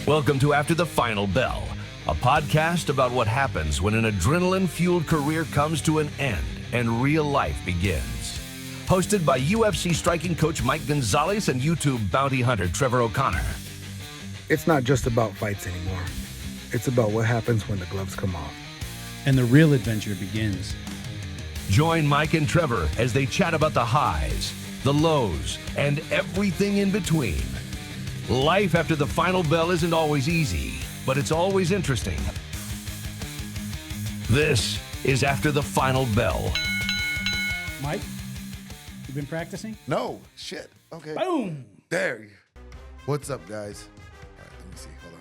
Welcome to After the Final Bell, a podcast about what happens when an adrenaline-fueled career comes to an end and real life begins. Hosted by UFC striking coach Mike Gonzales and YouTube bounty hunter Trevor O'Connor. It's not just about fights anymore. It's about what happens when the gloves come off. And the real adventure begins. Join Mike and Trevor as they chat about the highs, the lows, and everything in between. Life after the final bell isn't always easy, but it's always interesting. This is After the Final Bell. Mike, you been practicing? No, shit. Okay. Boom! There you go. What's up, guys? All right, let me see. Hold on.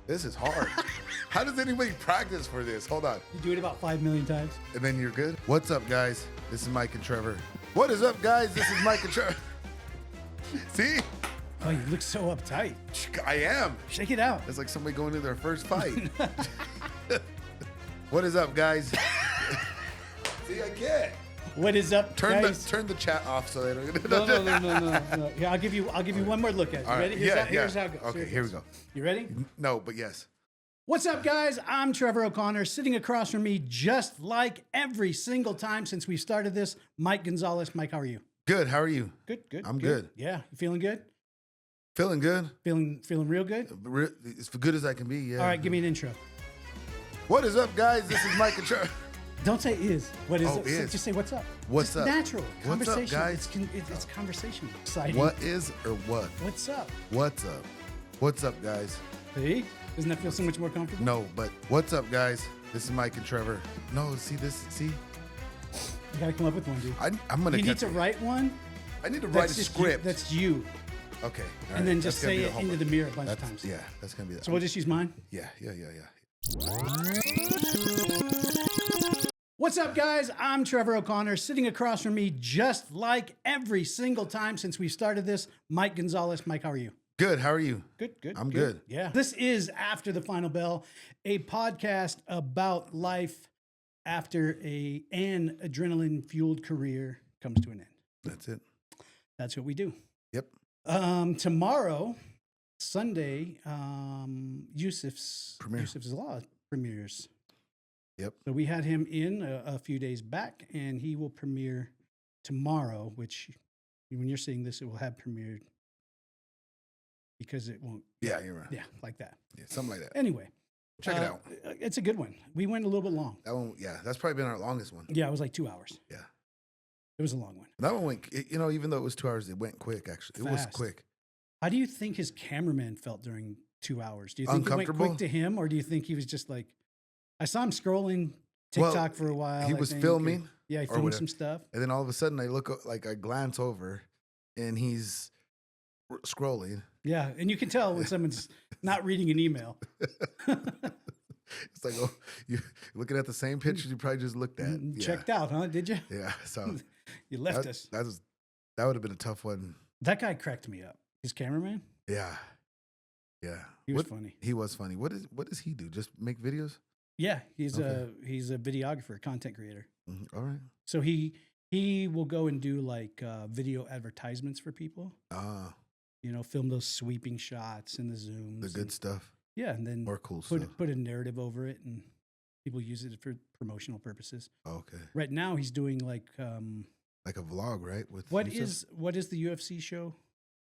This is hard. How does anybody practice for this? Hold on. You do it about 5 million times. And then you're good? What's up, guys? This is Mike and Trevor. What is up, guys? This is Mike and Trevor. See? Oh, you look so uptight. I am. Shake it out. It's like somebody going to their first fight. What is up, guys? See, I can't. What is up, guys? Turn the chat off so they don't. No. Here, I'll give you one more look at it. You ready? Here's how it goes. Okay, here we go. You ready? No, but yes. What's up, guys? I'm Trevor O'Connor. Sitting across from me, just like every single time since we started this, Mike Gonzales. Mike, how are you? Good. How are you? Good. I'm good. Yeah, you feeling good? Feeling good. Feeling real good? As good as I can be, yeah. All right, give me an intro. What is up, guys? This is Mike and Trevor. Don't say is. What is it? Is. Just say what's up. What's Just up? Natural. What's up, Conversation. guys? It's conversational. Exciting. What is or what? What's up? What's up? What's up, guys? See? Doesn't that feel so much more comfortable? No, but what's up, guys? This is Mike and Trevor. No, see this? See? You gotta come up with one, dude. I'm gonna. You need to write one. I need to write a just script. That's you. Okay. All And then right. just That's gonna say be it into the mirror a bunch of times. Yeah, that's gonna be that. So we'll just use mine. Yeah. What's up, guys? I'm Trevor O'Connor. Sitting across from me, just like every single time since we started this, Mike Gonzales. Mike, how are you? Good. How are you? Good. I'm good. Yeah. This is After the Final Bell, a podcast about life after an adrenaline-fueled career comes to an end. That's it. That's what we do. Yep. Tomorrow, Sunday, Yousef Zah premieres. Yep. So we had him in a few days back, and he will premiere tomorrow, which when you're seeing this, it will have premiered because it won't. Yeah, you're right. Yeah, like that. Yeah, something like that. Anyway. Check it out. It's a good one. We went a little bit long. That one, yeah, that's probably been our longest one. Yeah, it was like 2 hours. Yeah. It was a long one. That one went, even though it was 2 hours, it went quick, actually. It was Fast. quick. How do you think his cameraman felt during 2 hours? Do you think it went quick to him, or do you think he was just like, I saw him scrolling TikTok for a while. He was filming. Yeah, he filmed some stuff. And then all of a sudden I glance over and he's scrolling. Yeah, and you can tell when someone's not reading an email. It's like, oh, you're looking at the same pictures you probably just looked at. Checked out, huh? Did you? Yeah. So you left us. That would have been a tough one. That guy cracked me up. His cameraman? Yeah. Yeah. He was funny. He was funny. What does he do? Just make videos? Yeah, he's a videographer, content creator. Mm-hmm. All right. So he will go and do like video advertisements for people. Film those sweeping shots and the zooms. The good stuff. Yeah, and then more cool stuff. Put a narrative over it, and people use it for promotional purposes. Okay. Right now, he's doing like a vlog, right? With what is the UFC show?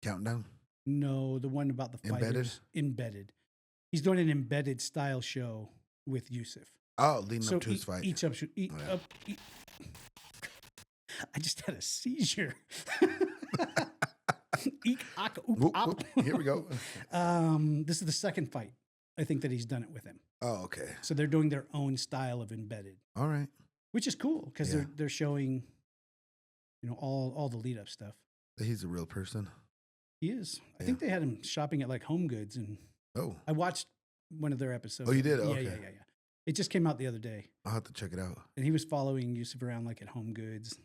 Countdown. No, the one about the fighters. Embedded. He's doing an embedded style show with Yousef. Oh, leading up to his fight. I just had a seizure. Here we go. This is the second fight, I think, that he's done it with him. Oh, okay. So they're doing their own style of embedded. All right. Which is cool because they're showing, all the lead up stuff. He's a real person. He is. I think they had him shopping at like Home Goods, and I watched one of their episodes. Oh, you did? Yeah, Okay. yeah. It just came out the other day. I'll have to check it out. And he was following Yousef around like at Home Goods.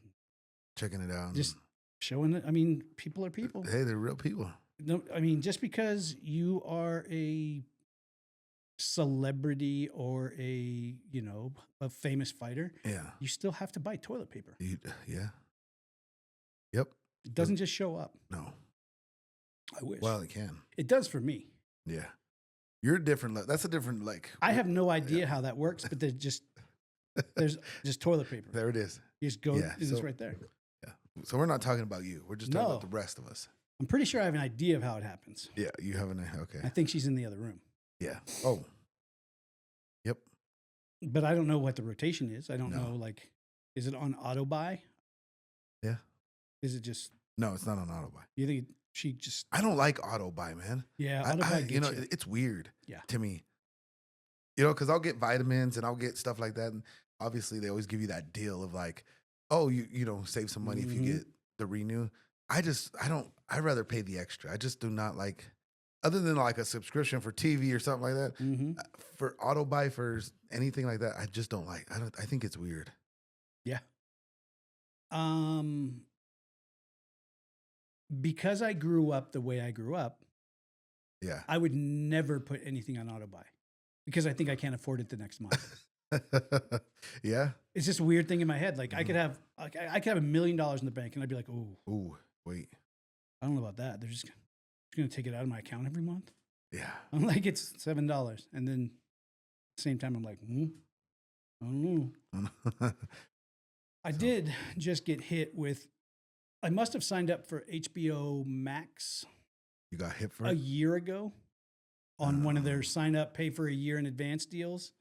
Checking it out. Just showing it. I mean, people are people. Hey, they're real people. No, I mean, just because you are a celebrity or a famous fighter, you still have to buy toilet paper. Yeah. Yep. It doesn't just show up. No. I wish. Well, it can. It does for me. Yeah. You're a different. That's a different like. I have no idea how that works, but there's just toilet paper. There it is. You just go, Yeah, and it's right there. Yeah. So we're not talking about you. We're just talking about No. the rest of us. I'm pretty sure I have an idea of how it happens. Yeah. You have an okay. I think she's in the other room, Yeah. Oh. Yep. but I don't know what the rotation is. I don't No. know, like, is it on auto buy? Yeah. Is it just, No, it's not on auto buy. you think she just, I don't like auto buy, man. yeah, auto buy you know, gets you. it's weird. Yeah. To me. You know, because I'll get vitamins and I'll get stuff like that, and obviously they always give you that deal of like, oh, you know, save some money if you get the renew. I'd rather pay the extra. I just do not like, other than like a subscription for TV or something like that. For auto buy for anything like that, I just don't like. I think it's weird. Yeah. Because I grew up the way I grew up, Yeah. I would never put anything on auto buy because I think I can't afford it the next month. Yeah. It's just a weird thing in my head. Like I could have $1 million in the bank and I'd be like, oh, Ooh, wait. I don't know about that. They're just going to take it out of my account every month. Yeah. I'm like, it's $7. And then at the same time, I'm like, I don't know. I did just get hit with, I must have signed up for HBO Max You got hit for a it? year ago on one of their sign up, pay for a year in advance deals.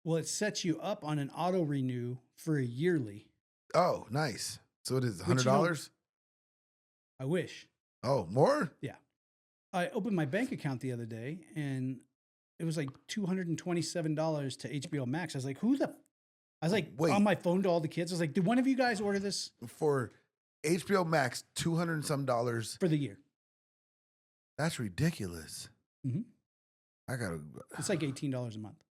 Well, it sets you up on an auto renew for a yearly. Oh, nice. So it is Which you don't- $100? I wish. Oh, more? Yeah. I opened my bank account the other day and it was like $227 to HBO Max. I was like, I was like Wait. on my phone to all the kids. I was like, did one of you guys order this For HBO Max, $200 and some dollars. for the year? That's ridiculous. Mhm. I gotta It's like $18 a month.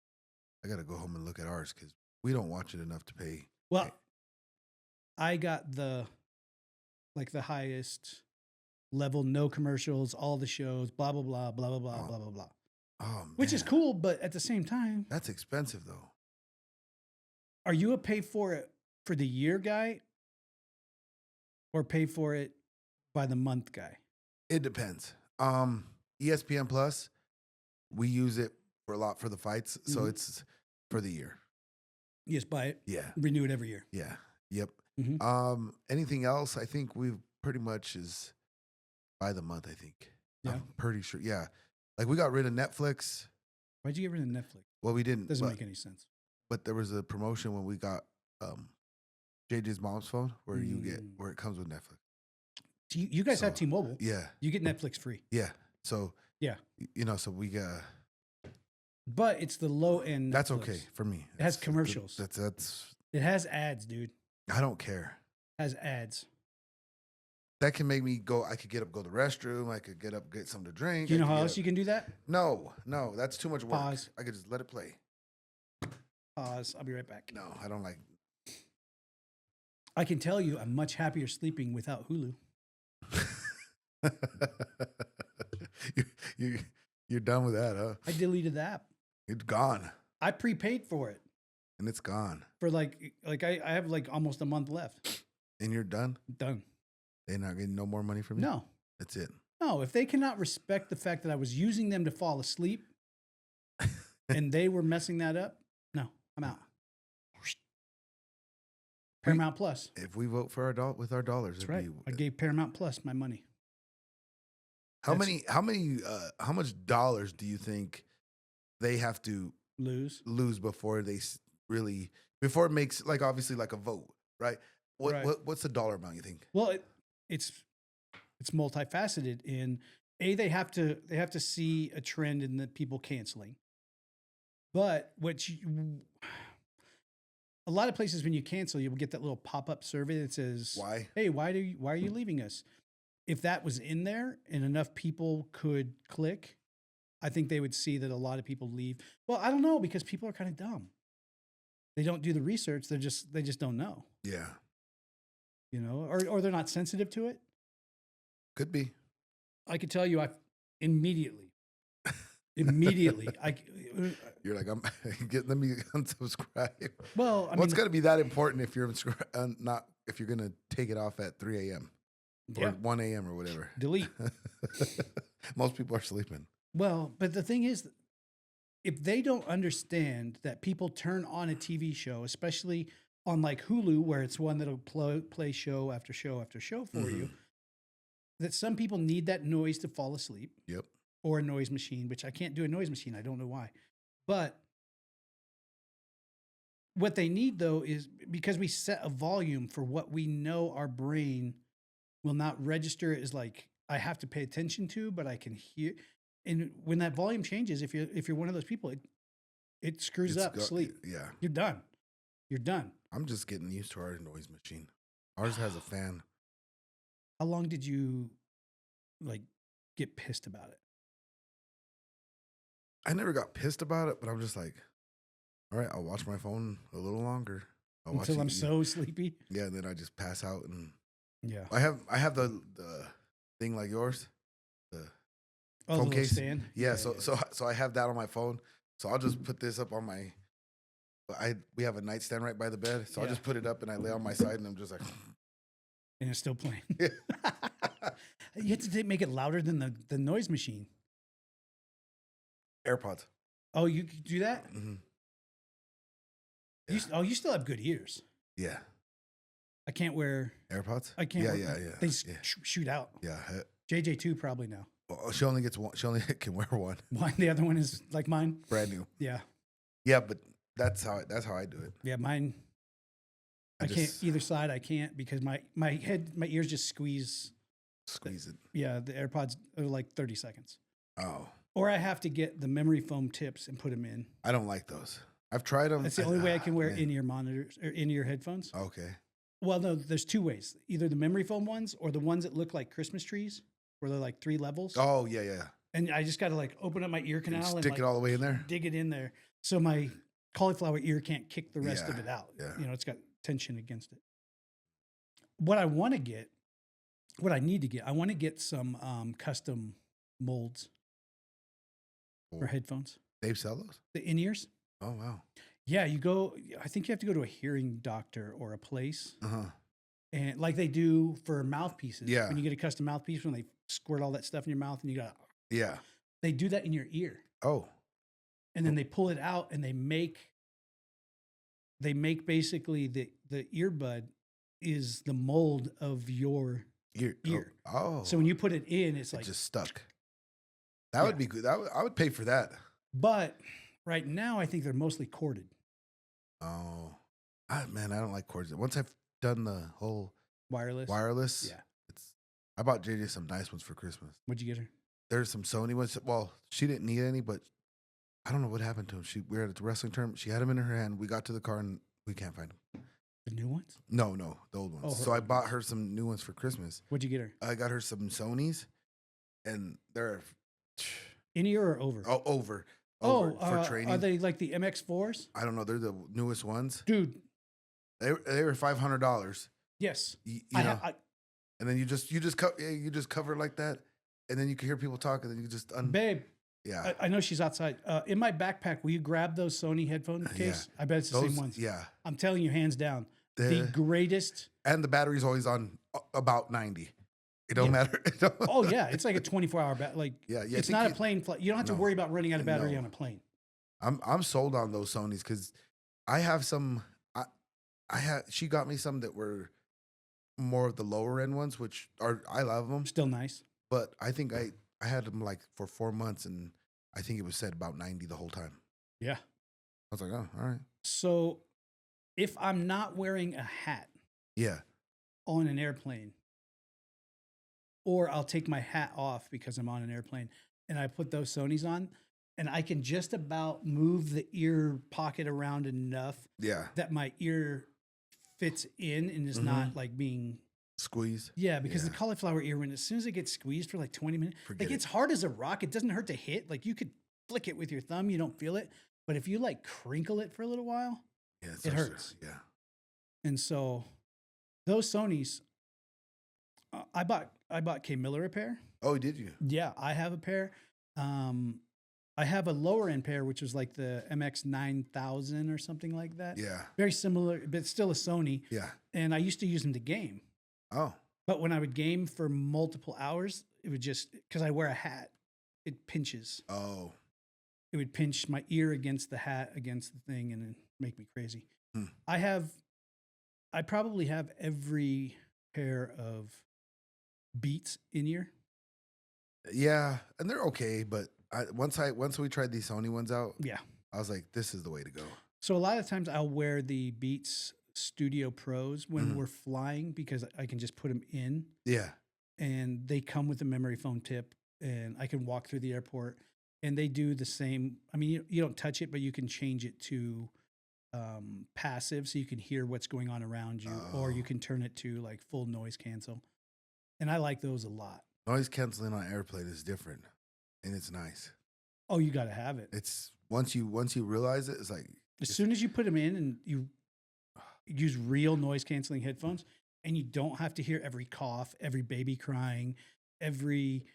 go home and look at ours because we don't watch it enough to pay. Well, I got the highest level, no commercials, all the shows, blah, blah, blah, blah, blah, blah, blah, blah, blah. Oh, man. Which is cool, but at the same time, That's expensive though. are you a pay for it for the year guy or pay for it by the month guy? It depends. ESPN Plus, we use it for a lot for the fights, so it's for the year. You just buy it, Yeah. renew it every year. Yeah. Yep. Mhm. Anything else? I think we've pretty much is by the month. I think. Yeah. I'm pretty sure. Yeah. Like we got rid of Netflix. Why'd you get rid of Netflix? Well, we didn't. Doesn't but, make any sense. But there was a promotion when we got JJ's mom's phone where you get where it comes with Netflix. Do you guys have So, T-Mobile? Yeah. You get Netflix free. Yeah. So Yeah. you know, so we got. But it's the low end. That's Netflix. okay for me. It has That's- commercials. That's. It has ads, dude. I don't care. It has ads. That can make me go. I could get up, go to the restroom. I could get up, get something to drink. Do you I know could how get else up- you can do that? No, that's too much work. Pause. I could just let it play. Pause. I'll be right back. No, I don't like. I can tell you I'm much happier sleeping without Hulu. You're done with that, huh? I deleted the app. It's gone, I prepaid for it and it's gone, for like I have like almost a month left. and you're done. Done. They're not getting no more money from you. No. That's it. No, if they cannot respect the fact that I was using them to fall asleep and they were messing that up, no, I'm out. Paramount Plus. If we vote for with our dollars, That's right. I gave Paramount Plus my money. how much dollars do you think they have to lose before they before it makes like obviously like a vote, right? Right. What's the dollar amount you think? Well, it's multifaceted. In they have to see a trend in the people canceling. But a lot of places when you cancel, you will get that little pop-up survey that says, Why? Hey, why are you leaving us? If that was in there and enough people could click, I think they would see that a lot of people leave. Well, I don't know, because people are kind of dumb. They don't do the research. They just don't know. Yeah, You know, or they're not sensitive to it. could be. I could tell you, immediately, You're like, let me unsubscribe. well, I What's mean, going to be that important if you're not if you're going to take it off at 3 a.m. or yeah, 1 a.m. or whatever? delete. Most people are sleeping. Well, but the thing is, if they don't understand that people turn on a TV show, especially on like Hulu, where it's one that'll play show after show after show for you, that some people need that noise to fall asleep. Yep. Or a noise machine, which I can't do a noise machine. I don't know why. But what they need though is because we set a volume for what we know our brain will not register as like I have to pay attention to, but I can hear. And when that volume changes, if you're one of those people, it screws up sleep. Yeah. You're done. You're done. I'm just getting used to our noise machine. Ours has a fan. How long did you like get pissed about it? I never got pissed about it, but I'm just like, all right, I'll watch my phone a little longer. I'll Until I'm so sleepy. Yeah, and then I just pass out and yeah. I have the thing like yours. The phone case stand. Yeah, so I have that on my phone. So I'll just put this up on my we have a nightstand right by the bed. So I'll just put it up and I lay on my side and I'm just like and it's still playing. You have to make it louder than the noise machine. AirPods. Oh, you could do that? Mm-hmm. Yeah. You still have good ears. Yeah. I can't wear AirPods. I can't. Yeah. They shoot out. Yeah. JJ2 probably now. Well, she only gets one. She only can wear one. One. The other one is like mine. Brand new. Yeah. Yeah, but that's how I do it. Yeah, mine. I can't either side. I can't because my ears just squeeze it. Yeah, the AirPods are like 30 seconds. Oh. Or I have to get the memory foam tips and put them in. I don't like those. I've tried them. That's the only way I can wear in-ear monitors or in-ear headphones. Okay. Well, no, there's two ways. Either the memory foam ones or the ones that look like Christmas trees, where they're like 3 levels. Oh, yeah. And I just got to like open up my ear canal and stick like, it all the way in there. Dig it in there. So my cauliflower ear can't kick the rest of it out. Yeah. You know, it's got tension against it. What I want to get, what I need to get, I want to get some custom molds for headphones. They sell those? The in-ears. Oh, wow. Yeah, I think you have to go to a hearing doctor or a place. Uh-huh. And like they do for mouthpieces. Yeah. When you get a custom mouthpiece, when they squirt all that stuff in your mouth and you got. Yeah. They do that in your ear. Oh. And then they pull it out and they make basically the earbud is the mold of your ear. Oh. So when you put it in, it's like just stuck. That would be good. I would pay for that. But right now, I think they're mostly corded. Oh, man, I don't like cords. Once I've done the whole wireless, yeah. I bought JJ some nice ones for Christmas. What'd you get her? There's some Sony ones. Well, she didn't need any, but I don't know what happened to them. We were at a wrestling tournament. She had them in her hand. We got to the car and we can't find them. The new ones? No, the old ones. So I bought her some new ones for Christmas. What'd you get her? I got her some Sonys, and they're in ear or over? Oh, over. For training. Are they like the MX4s? I don't know. They're the newest ones, dude. They were $500. Yes, you know. And then you just cover like that, and then you can hear people talk, and then you just babe. Yeah, I know she's outside. In my backpack, will you grab those Sony headphone case? Yeah. I bet it's the same ones. Yeah, I'm telling you, hands down, the greatest. And the battery's always on about 90. It don't matter. Oh yeah, it's like a 24-hour battery. Like it's not a plane flight. You don't have to worry about running out of battery on a plane. I'm sold on those Sonys because I have some. She got me some that were more of the lower end ones, which I love them. Still nice. But I think I had them like for 4 months, and I think it was set about 90 the whole time. Yeah. I was like, oh, all right. So if I'm not wearing a hat, on an airplane, or I'll take my hat off because I'm on an airplane, and I put those Sonys on, and I can just about move the ear pocket around enough that my ear fits in and is not like being squeezed. Yeah, because the cauliflower ear, as soon as it gets squeezed for like 20 minutes, it's hard as a rock. It doesn't hurt to hit. Like you could flick it with your thumb, you don't feel it. But if you like crinkle it for a little while, it hurts. Yeah. And so those Sonys, I bought K Miller a pair. Oh, did you? Yeah, I have a pair. I have a lower end pair, which was like the MX 9000 or something like that. Yeah. Very similar, but still a Sony. Yeah. And I used to use them to game. Oh. But when I would game for multiple hours, it would just, because I wear a hat. it pinches. Oh. It would pinch my ear against the hat, against the thing, and then make me crazy. Hmm. I probably have every pair of Beats in ear. Yeah, and they're okay, but once we tried these Sony ones out, Yeah. I was like, this is the way to go. So a lot of times I'll wear the Beats Studio Pros when Mhm. we're flying because I can just put them in, Yeah. and they come with a memory foam tip, and I can walk through the airport, and they do the same. I mean, you don't touch it, but you can change it to passive, so you can hear what's going on around you, or you Oh. can turn it to like full noise cancel. And I like those a lot. Noise canceling on airplane is different, and it's nice. Oh, you got to have it. It's once you realize it, it's like As soon as you put them in and you use real noise canceling headphones, and you don't have to hear every cough, every baby crying, every,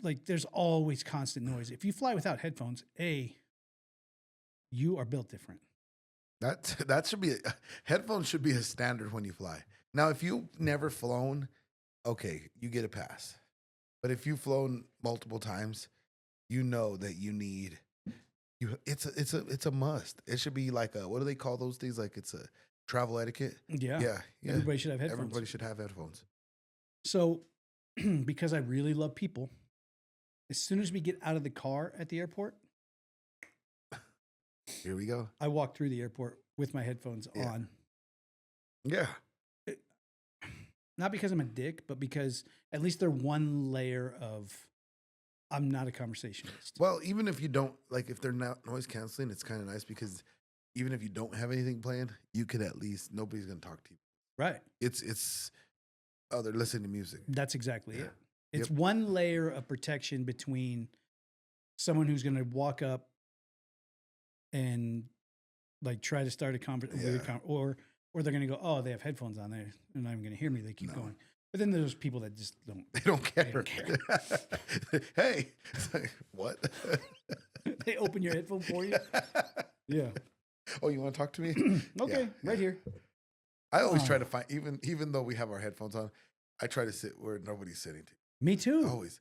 like there's always constant noise. If you fly without headphones, you are built different. that should be headphones should be a standard when you fly. Now, if you've never flown, okay, you get a pass. But if you've flown multiple times, you know that you need it's a must. It should be like what do they call those things? Like it's a travel etiquette. Yeah. Yeah. Everybody should have headphones. Everybody should have headphones. So, because I really love people, as soon as we get out of the car at the airport, Here we go. I walk through the airport with my headphones Yeah. on. Yeah. Not because I'm a dick, but because at least they're one layer of I'm not a conversationalist. Well, even if you don't like, if they're not noise canceling, it's kind of nice because even if you don't have anything planned, you could at least nobody's gonna talk to you. Right. It's they're listening to music. That's exactly Yeah. it. It's Yep. one layer of protection between someone who's going to walk up and like try to start a Yeah. or they're going to go, oh, they have headphones on there. They're not even going to hear me. They keep No. going. But then there's people that just don't. They don't care. They don't care. Hey, it's like, what? They open your headphone for you. Yeah. Oh, you want to talk to me? Okay, Yeah, right yeah. here. I always try to find, even though we have our headphones on, I try to sit where nobody's sitting. Me too. Always,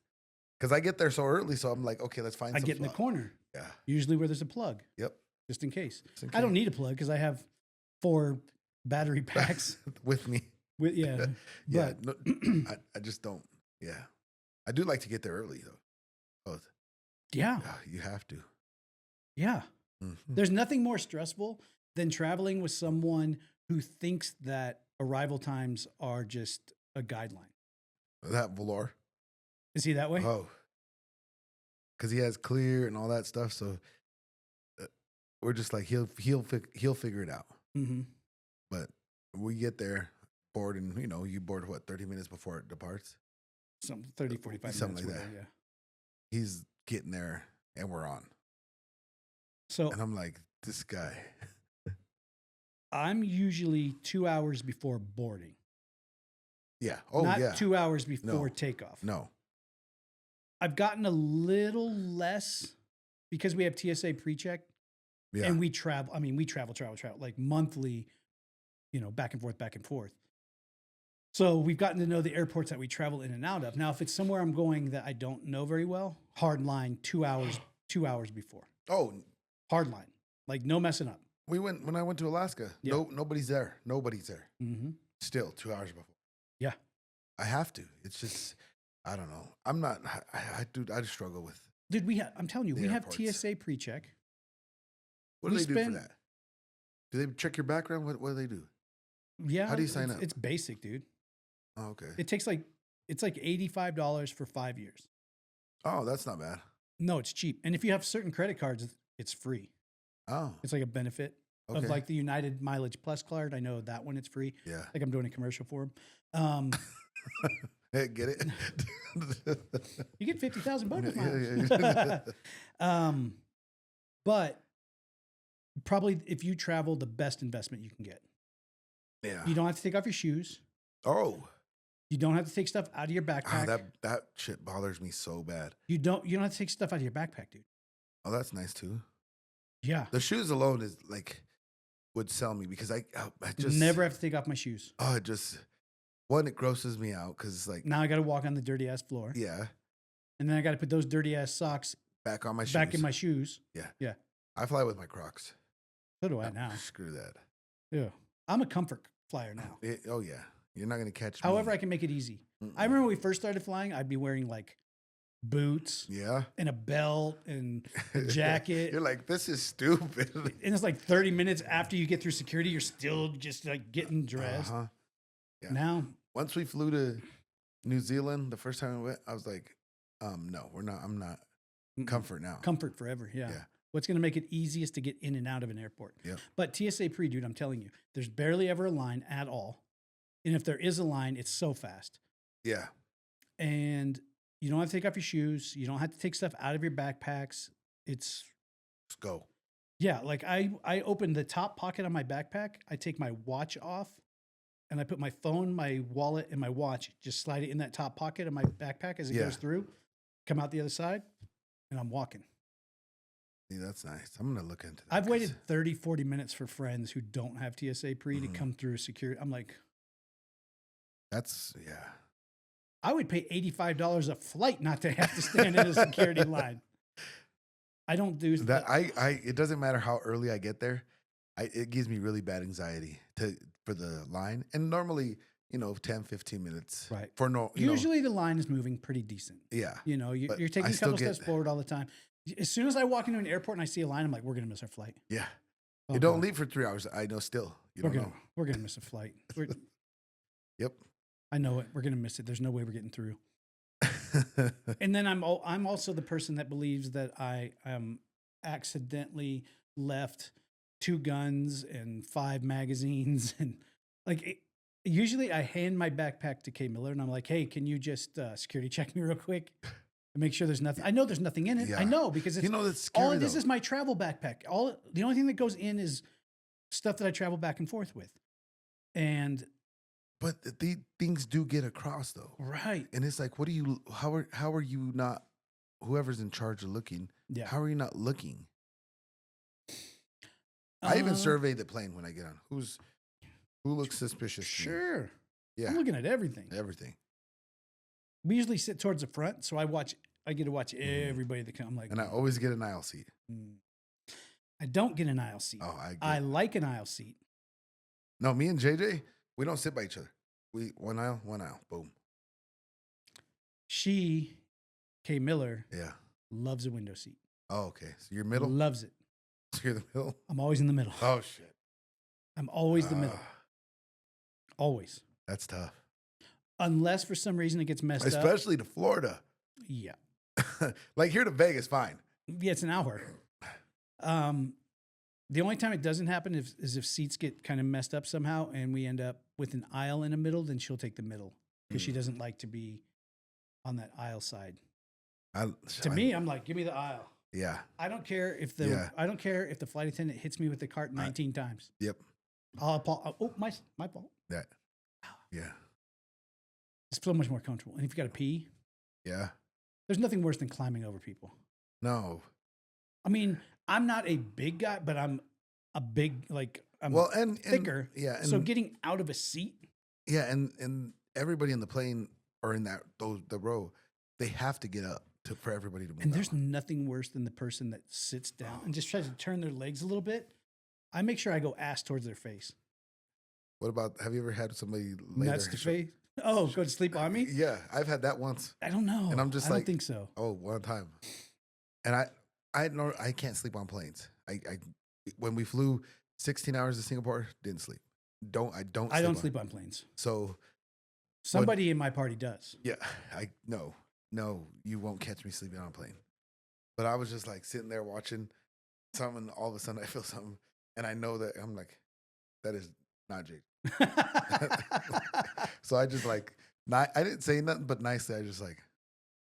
because I get there so early, so I'm like, okay, let's find. I some get in the spot. corner, Yeah. usually where there's a plug, Yep. just in case. Just in I don't case. need a plug because I have 4 battery packs. With me. Yeah. Yeah. But No, I just don't. Yeah. I do like to get there early though. Both. yeah. You have to. Yeah. Mhm. There's nothing more stressful than traveling with someone who thinks that arrival times are just a guideline. That velour. Is he that way? Oh. Because he has clear and all that stuff, so we're just like he'll figure it out. Mm-hmm. But we get there, board, and you board what 30 minutes before it departs. Some 30, 45 Something minutes. like that. whatever, yeah. He's getting there, and we're on. So And I'm like, this guy. I'm usually 2 hours before boarding. Yeah. Oh not yeah. 2 hours before No. takeoff. No. I've gotten a little less because we have TSA PreCheck Yeah. and we travel. I mean, we travel like monthly, back and forth. So we've gotten to know the airports that we travel in and out of. Now, if it's somewhere I'm going that I don't know very well, hard line 2 hours before. Oh, Hard line. Like no messing up. when I went to Alaska. Yeah. No, nobody's there. Nobody's there. Mm-hmm. Still 2 hours before. Yeah. I have to. It's just I don't know. I'm not. I just struggle with. Dude, I'm telling you, The we have airports. TSA PreCheck. What do We they do for spend- that? Do they check your background? What do they do? Yeah. How do you sign up? It's basic, dude. Oh, okay. It takes it's like $85 for 5 years. Oh, that's not bad. No, it's cheap. And if you have certain credit cards, it's free. Oh, It's like a benefit okay. of like the United Mileage Plus card. I know that one, it's free. Yeah. Like I'm doing a commercial for them. Hey, get it? You get 50,000 bonus Yeah, miles. But probably if you travel, the best investment you can get. Yeah. You don't have to take off your shoes. Oh, You don't have to take stuff out of your backpack. that shit bothers me so bad. You don't have to take stuff out of your backpack, dude. Oh, that's nice too. Yeah. The shoes alone is like would sell me because I just Never have to take off my shoes. Oh, it grosses me out because it's like Now I got to walk on the dirty ass floor. yeah, and then I got to put those dirty ass socks Back on my shoes. back in my shoes. Yeah. Yeah. I fly with my Crocs. So do I now. Screw that. Yeah. I'm a comfort flyer now. Oh, yeah. You're not going to catch However, me. I can make it easy. Mm-mm. I remember when we first started flying, I'd be wearing like boots Yeah. and a belt and a jacket. You're like, this is stupid. And it's like 30 minutes after you get through security, you're still just like getting dressed. Uh-huh. Yeah. Now, Once we flew to New Zealand, the first time we went, I was like, no, we're not. I'm not. Comfort now. comfort forever. Yeah. Yeah. What's going to make it easiest to get in and out of an airport? Yep. But TSA pre, dude, I'm telling you, there's barely ever a line at all. And if there is a line, it's so fast. Yeah. And you don't have to take off your shoes. You don't have to take stuff out of your backpacks. It's, Let's go. yeah, like I open the top pocket on my backpack. I take my watch off and I put my phone, my wallet, and my watch, just slide it in that top pocket of my backpack as it Yeah. goes through, come out the other side, and I'm walking. See, that's nice. I'm going to look into that. I've waited 30, 40 minutes for friends who don't have TSA pre to Mhm. come through security. I'm like, That's, yeah. I would pay $85 a flight not to have to stand in a security line. I don't do That it doesn't matter how early I get there. It gives me really bad anxiety for the line. And normally, 10, 15 minutes. Right. For Usually the line is moving pretty decent. Yeah. You're But taking I a still couple get- steps forward all the time. As soon as I walk into an airport and I see a line, I'm like, we're going to miss our flight. Yeah. Oh, It don't God. leave for 3 hours. I know still. You We're don't gonna, know. we're going to miss a flight. Yep. I know it. We're going to miss it. There's no way we're getting through. And then I'm also the person that believes that I accidentally left 2 guns and 5 magazines. And usually I hand my backpack to Kay Miller and I'm like, hey, can you just security check me real quick and make sure there's nothing. I know there's nothing in it. Yeah. I know because it's that's scary, all this though. is my travel backpack. The only thing that goes in is stuff that I travel back and forth with. And But the things do get across, though. right. And it's like, how are you not, whoever's in charge of looking, Yeah. how are you not looking? I even survey the plane when I get on. Who looks suspicious? to me? Sure. Yeah. I'm looking at everything. Everything. We usually sit towards the front, so I get to watch everybody that comes. I'm like, And I always get an aisle seat. I don't get an aisle seat. Oh, I like an aisle seat. No, me and JJ, we don't sit by each other. We one aisle, boom. Kay Miller, Yeah. loves a window seat. Oh, okay. So you're middle. Loves it. So you're the middle. I'm always in the middle. Oh shit. I'm always the middle. Ah, Always. That's tough. Unless for some reason it gets messed up. Especially to Florida. Yeah. Like here to Vegas, fine. Yeah, it's an hour. The only time it doesn't happen is if seats get kind of messed up somehow and we end up with an aisle in the middle, then she'll take the middle because she doesn't like to be on that aisle side. To me, I'm like, give me the aisle. Yeah. I don't care if the flight attendant hits me with the cart 19 times. Yep. My fault. That. Yeah. It's so much more comfortable. And if you got to pee, Yeah. there's nothing worse than climbing over people. No. I mean, I'm not a big guy, but I'm a big, I'm and thicker. yeah. And, So getting out of a seat. yeah, and everybody in the plane or in the row, they have to get up for everybody to move. And there's out. nothing worse than the person that sits down and just tries to turn their legs a little bit. I make sure I go ass towards their face. What about, have you ever had somebody lay Nuts their to face. Oh, go to sleep on me? Yeah, I've had that once. I don't know. And I'm just I don't like- think so. Oh, one time. And I can't sleep on planes. When we flew 16 hours to Singapore, didn't sleep. I don't sleep on planes. So Somebody in my party does. yeah, no, you won't catch me sleeping on a plane. But I was just like sitting there watching something, and all of a sudden I feel something, and I know that I'm like, that is not Jake. So I just I didn't say nothing, but nicely I just like,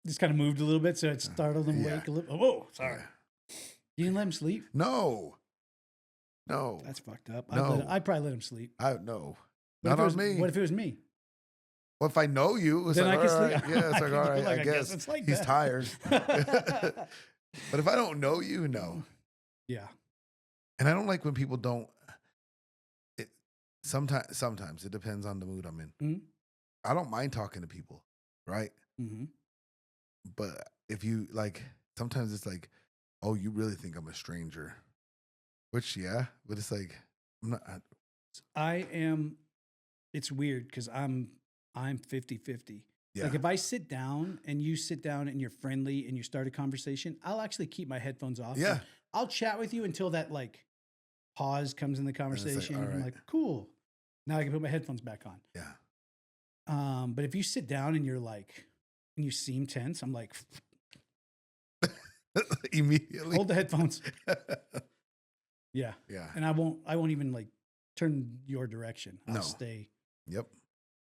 Just kind of moved a little bit, so it startled him yeah. awake a little. Oh, sorry. yeah. You didn't let him sleep? No, That's fucked up. No. I'd probably let him sleep. no, What not if it on was, me. What if it was me? Well, if I know you, it's Then like, I can all right. sleep. Yeah, it's I like, can all go right, like, I I guess guess it's like he's that. tired. But if I don't know you, no. Yeah. And I don't like when people don't. Sometimes it depends on the mood I'm in. Mhm. I don't mind talking to people, right? Mm-hmm. But if you like, sometimes it's like, oh, you really think I'm a stranger? Which yeah, but it's like I'm not. I am. It's weird because I'm 50-50. Yeah. Like if I sit down and you sit down and you're friendly and you start a conversation, I'll actually keep my headphones off. Yeah. and I'll chat with you until that like pause comes in the it's like, conversation. all I'm right. like, cool. Now I can put my headphones back on. Yeah. But if you sit down and you're like, and you seem tense, I'm like, Immediately. hold the headphones. Yeah. Yeah. And I won't even like turn your direction. I'll No. stay. Yep.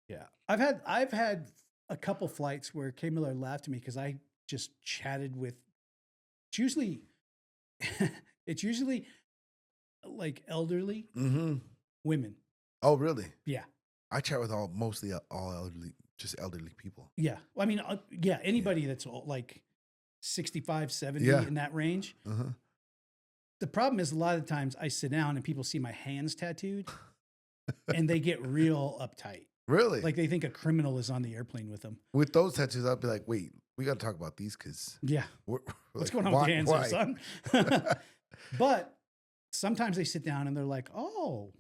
Yeah. I've had a couple flights where Kay Miller laughed at me because I just chatted with it's usually like elderly Mm-hmm. women. Oh, really? Yeah. I chat with mostly all elderly, just elderly people. Yeah. Well, I mean, yeah, anybody that's like 65, 70 Yeah. in that range. Uh-huh. The problem is a lot of times I sit down and people see my hands tattooed and they get real uptight. Really? Like they think a criminal is on the airplane with them. With those tattoos, I'd be like, wait, we got to talk about these because Yeah. What's going on why, with your hands there, why? son? But sometimes they sit down and they're like, oh,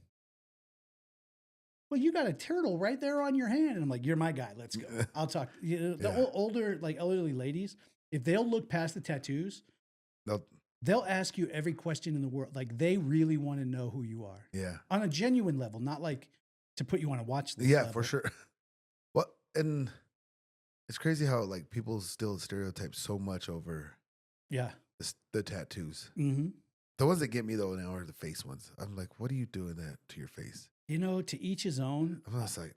well, you got a turtle right there on your hand. And I'm like, you're my guy. Let's go. I'll talk. You know, the Yeah. older, like elderly ladies, if they'll look past the tattoos, they'll ask you every question in the world. Like they really want to know who you are Yeah. on a genuine level, not like to put you on a watch list. Yeah, level. for sure. Well, and it's crazy how like people still stereotype so much over Yeah. the tattoos. Mm-hmm. The ones that get me though now are the face ones. I'm like, what are you doing that to your face? You know, to each his own. I'm just like,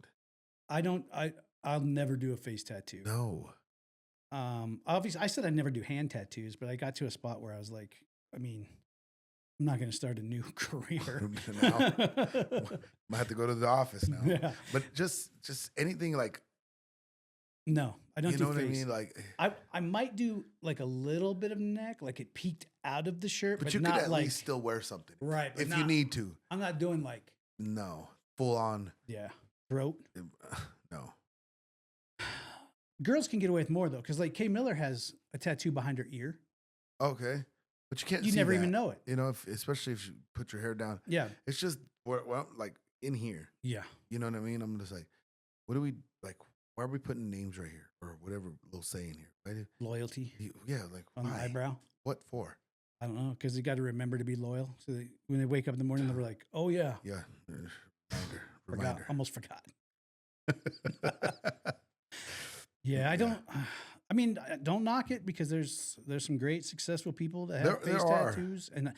I'll never do a face tattoo. no. Obviously, I said I'd never do hand tattoos, but I got to a spot where I was like, I mean, I'm not going to start a new career. Now, might have to go to the office now. Yeah. But just anything like, No, I don't you do know what face. I mean? Like, I might do like a little bit of neck, like it peeked out of the shirt, but but you could not at like least still wear something. right. But If you not- need to. I'm not doing like No. Full on. throat. No. Girls can get away with more though, because like Kay Miller has a tattoo behind her ear. Okay. But you can't You see never that. even know it. You know, especially if you put your hair down. Yeah, It's just, well, like in here. yeah. You know what I mean? I'm just like, what do we, like, why are we putting names right here? Or whatever they'll say in here. Right? Loyalty Yeah, like, on why? the eyebrow. What for? I don't know, because you got to remember to be loyal. So that when they wake up in the morning, they're like, "Oh yeah, Yeah. Reminder. forgot, almost forgot." Yeah, I don't. I mean, don't knock it because there's some great successful people that have There face are. tattoos, and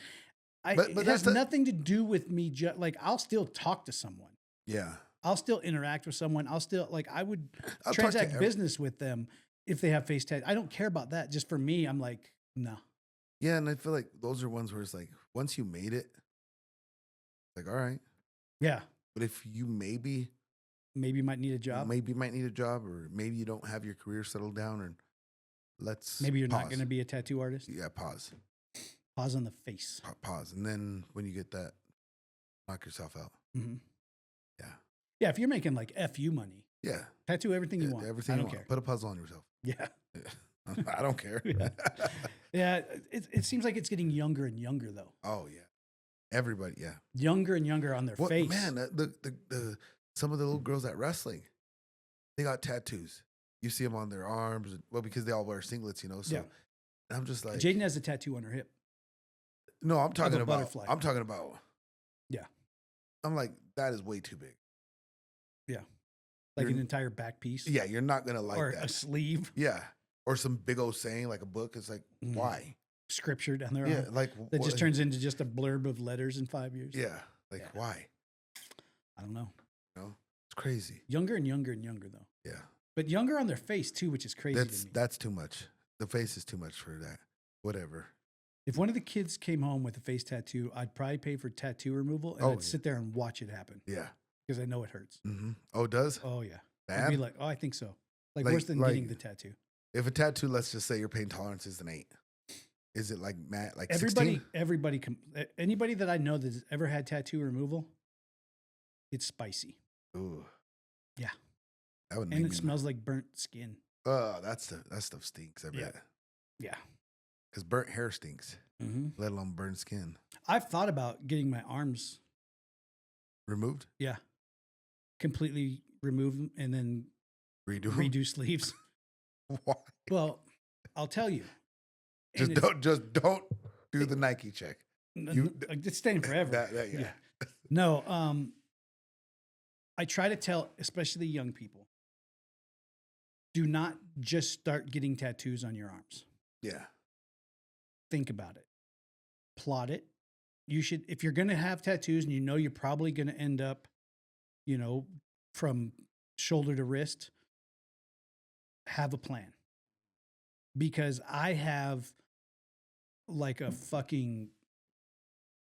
But it that's has the- nothing to do with me. Like I'll still talk to someone. Yeah. I'll still interact with someone. I'll still like I would I'll talk to transact business with them if they have face tattoos. I don't care about that. Just for me, I'm like, no. Yeah, and I feel like those are ones where it's like, once you made it, like, all right. Yeah, But if you maybe maybe you might need a job. maybe you might need a job, or maybe you don't have your career settled down, or Maybe you're not pause. going to be a tattoo artist. Yeah, pause. Pause on the face. Pause. And then when you get that, knock yourself out. hmm Yeah. Yeah, if you're making like FU money, Yeah. tattoo everything you want. Everything I you don't want. care. Put a puzzle on yourself. Yeah. I don't care. Yeah. Yeah, it seems like it's getting younger and younger though. Oh yeah. Everybody, yeah. Younger and younger on their What face. man, the some of the little girls at wrestling, they got tattoos. You see them on their arms, well, because they all wear singlets, you know. So Yeah. and I'm just like, Jaden has a tattoo on her hip. no, I'm talking a about butterfly. I'm talking about. Yeah. I'm like, that is way too big. Yeah. Like You're- an entire back piece. Yeah, you're not gonna like or that. a sleeve. Yeah. Or some big old saying like a book. It's like, Mhm. why? Scripture down there. Yeah, like That what- just turns into just a blurb of letters in 5 years. Yeah, like Yeah. why? I don't know. You know, it's crazy. Younger and younger and younger though. Yeah, But younger on their face too, which is crazy to me. that's too much. The face is too much for that. Whatever. If one of the kids came home with a face tattoo, I'd probably pay for tattoo removal and Oh, I'd yeah. sit there and watch it happen Yeah. because I know it hurts. Mm-hmm. Oh, it does? Oh yeah. I'd Bad? be like, oh, I think so. Like, Like- worse than like- getting the tattoo. If a tattoo, let's just say your pain tolerance is an 8, is it like like Everybody, 16? anybody that I know that's ever had tattoo removal, it's spicy Ooh. Yeah. That would make and it me smells like burnt skin. that stuff stinks. I Yeah. bet. Yeah. Because burnt hair stinks, Mm-hmm. let alone burnt skin. I've thought about getting my arms, Removed, completely remove them and then redo. sleeves. Why? Well, I'll tell you. Just don't do the Nike check. It's staying forever. Yeah. No, I try to tell, especially young people, do not just start getting tattoos on your arms. Yeah. Think about it. Plot it. You should, if you're going to have tattoos and you know you're probably going to end up, from shoulder to wrist, have a plan. Because I have like a fucking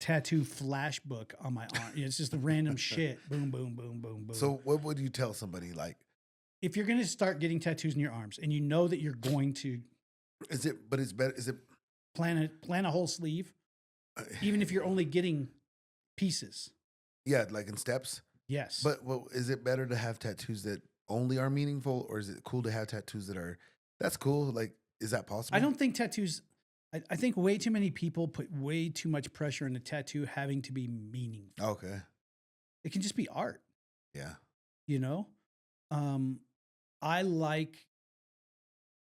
tattoo flash book on my arm. It's just the random shit. Boom, boom, boom, boom, boom. So what would you tell somebody like? If you're going to start getting tattoos in your arms and you know that you're going to Is it better? Is it plan a whole sleeve, even if you're only getting pieces. Yeah, like in steps. Yes. But is it better to have tattoos that only are meaningful, or is it cool to have tattoos that are? That's cool. Like, is that possible? I don't think tattoos. I think way too many people put way too much pressure on a tattoo having to be meaningful. Okay. It can just be art. Yeah. I like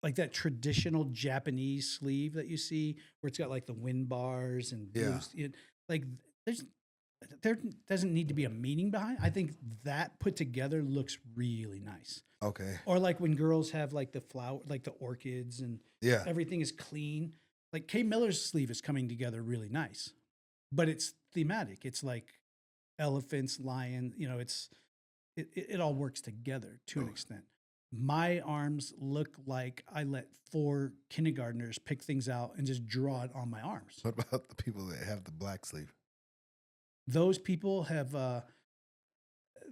that traditional Japanese sleeve that you see where it's got like the wind bars and blues. There doesn't need to be a meaning behind. I think that put together looks really nice. Okay. Or like when girls have like the flower, like the orchids and everything is clean. Like Kay Miller's sleeve is coming together really nice, but it's thematic. It's like elephants, lion, it all works together to an extent. My arms look like I let 4 kindergartners pick things out and just draw it on my arms. What about the people that have the black sleeve? Those people have,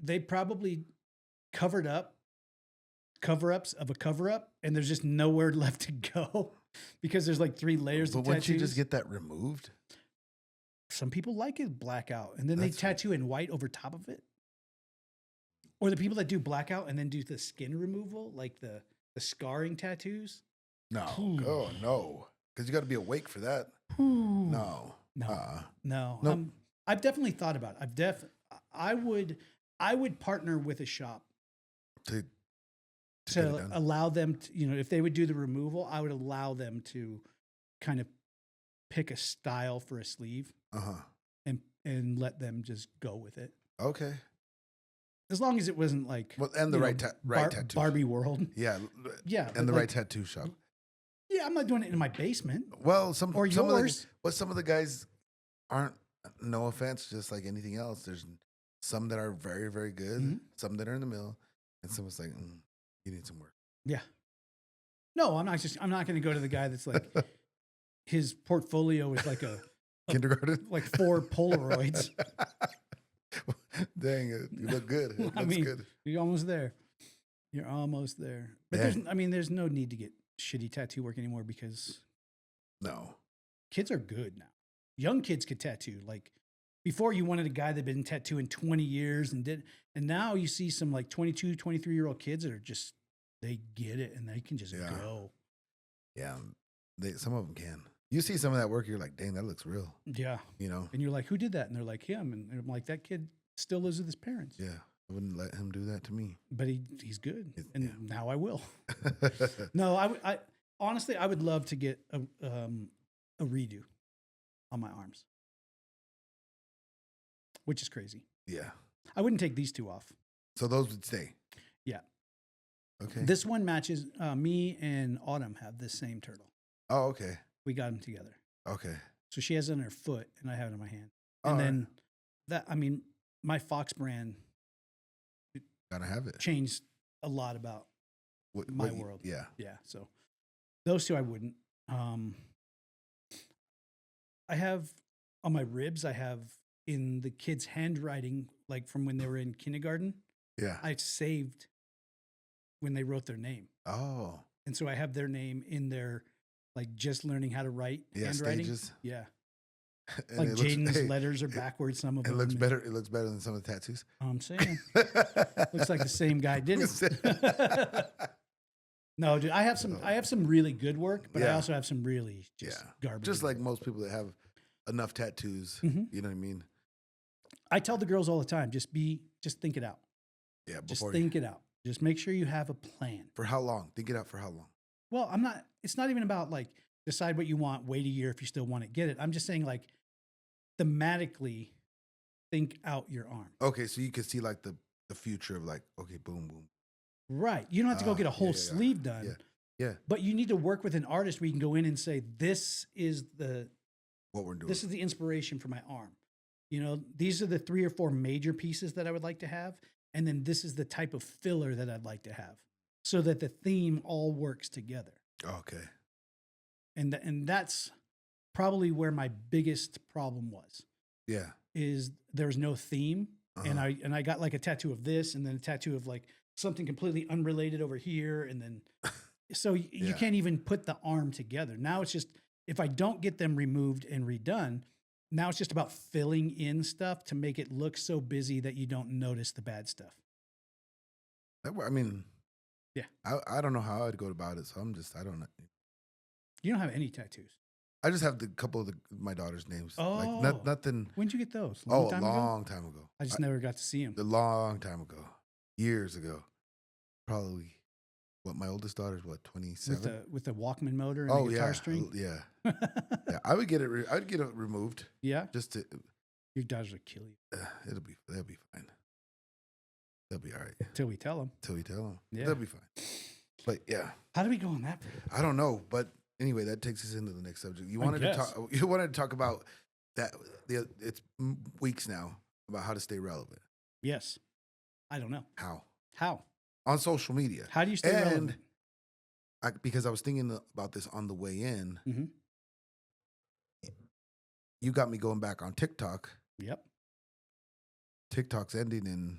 they probably cover-ups of a cover-up, and there's just nowhere left to go because there's like 3 layers of tattoos. But wouldn't you just get that removed? Some people like it blackout, and then they tattoo in white over top of it. Or the people that do blackout and then do the skin removal, like the scarring tattoos. No. Ooh. Oh, no. Because you got to be awake for that. Ooh. No. No. Nope. I've definitely thought about it. I would partner with a shop to allow them to, if they would do the removal, I would allow them to kind of pick a style for a sleeve and let them just go with it. Okay. As long as it wasn't like the right tattoo. Barbie world. Yeah. Yeah. And the right tattoo shop. Yeah, I'm not doing it in my basement. Well, yours. Some of the guys aren't, no offense, just like anything else. There's some that are very, very good, some that are in the middle, and someone's like, you need some work. Yeah. No, I'm not going to go to the guy that's like, his portfolio is like a kindergarten, like 4 Polaroids. Dang it. You look good. It looks good. You're almost there. You're almost there. But there's no need to get shitty tattoo work anymore because kids are good now. Young kids could tattoo. Like before you wanted a guy that'd been tattooing 20 years and now you see some like 22, 23-year-old kids that are just, they get it and they can just go. Yeah. Some of them can. You see some of that work, you're like, dang, that looks real. Yeah. And you're like, who did that? And they're like, him. And I'm like, that kid still lives with his parents. Yeah. I wouldn't let him do that to me. But he's good. Now I will. No, I honestly, I would love to get a redo on my arms, which is crazy. Yeah. I wouldn't take these 2 off. So those would stay. Yeah. Okay. This one matches, me and Autumn have the same turtle. Oh, okay. We got them together. Okay. So she has it on her foot and I have it in my hand. And then my Fox brand gotta have it. Changed a lot about my world. Yeah. Yeah. So those 2 I wouldn't. I have on my ribs, I have in the kids' handwriting, like from when they were in kindergarten. Yeah. I saved when they wrote their name. Oh. And so I have their name in their, like, just learning how to write handwriting. Stages. Yeah. And like Jaden's letters are backwards. Some of them. It looks better. It looks better than some of the tattoos. I'm saying. Looks like the same guy did it. No, dude, I have some really good work, but I Yeah. also have some really just garbage. Just like most people that have enough tattoos, Mhm. you know what I mean? I tell the girls all the time, just think it out. Yeah. Just Before think it out. Just make sure you have a plan. for how long? Think it out for how long? Well, it's not even about like decide what you want, wait a year if you still want it, get it. I'm just saying like thematically think out your arm. Okay, so you can see like the future of like, okay, boom, boom. Right. You don't have to go get a whole yeah. sleeve done. Yeah. Yeah. But you need to work with an artist where you can go in and say, this is What we're doing. this is the inspiration for my arm. You know, these are the 3 or 4 major pieces that I would like to have. And then this is the type of filler that I'd like to have so that the theme all works together. Okay. And that's probably where my biggest problem was, Yeah. is there was no theme. And Uh-huh. I got like a tattoo of this and then a tattoo of like something completely unrelated over here. And then, so you Yeah. can't even put the arm together. Now it's just, if I don't get them removed and redone, now it's just about filling in stuff to make it look so busy that you don't notice the bad stuff. I mean, Yeah. I don't know how I'd go about it, so I don't know. You don't have any tattoos. I just have the couple of my daughter's names. Like Oh. nothing. When'd you get those? A Time ago? long time ago. I just never got to see them. A long time ago. Years ago. Probably. What, my oldest daughter's what, 27? With the Walkman motor and Oh the guitar yeah. string. Yeah. Yeah. I would get it. I'd get it removed. Yeah. Just to. Your daughters will kill you They'll be fine. They'll be all right until we tell them. till we tell them. Yeah. They'll be fine. But yeah, How do we go on that? I don't know. But anyway, that takes us into the next subject. You I wanted to guess. talk. You wanted to talk about that. It's weeks now about how to stay relevant. Yes. I don't know. How How? on social media. How do you stay And relevant? Because I was thinking about this on the way in. Mhm. You got me going back on TikTok. Yep. TikTok's ending in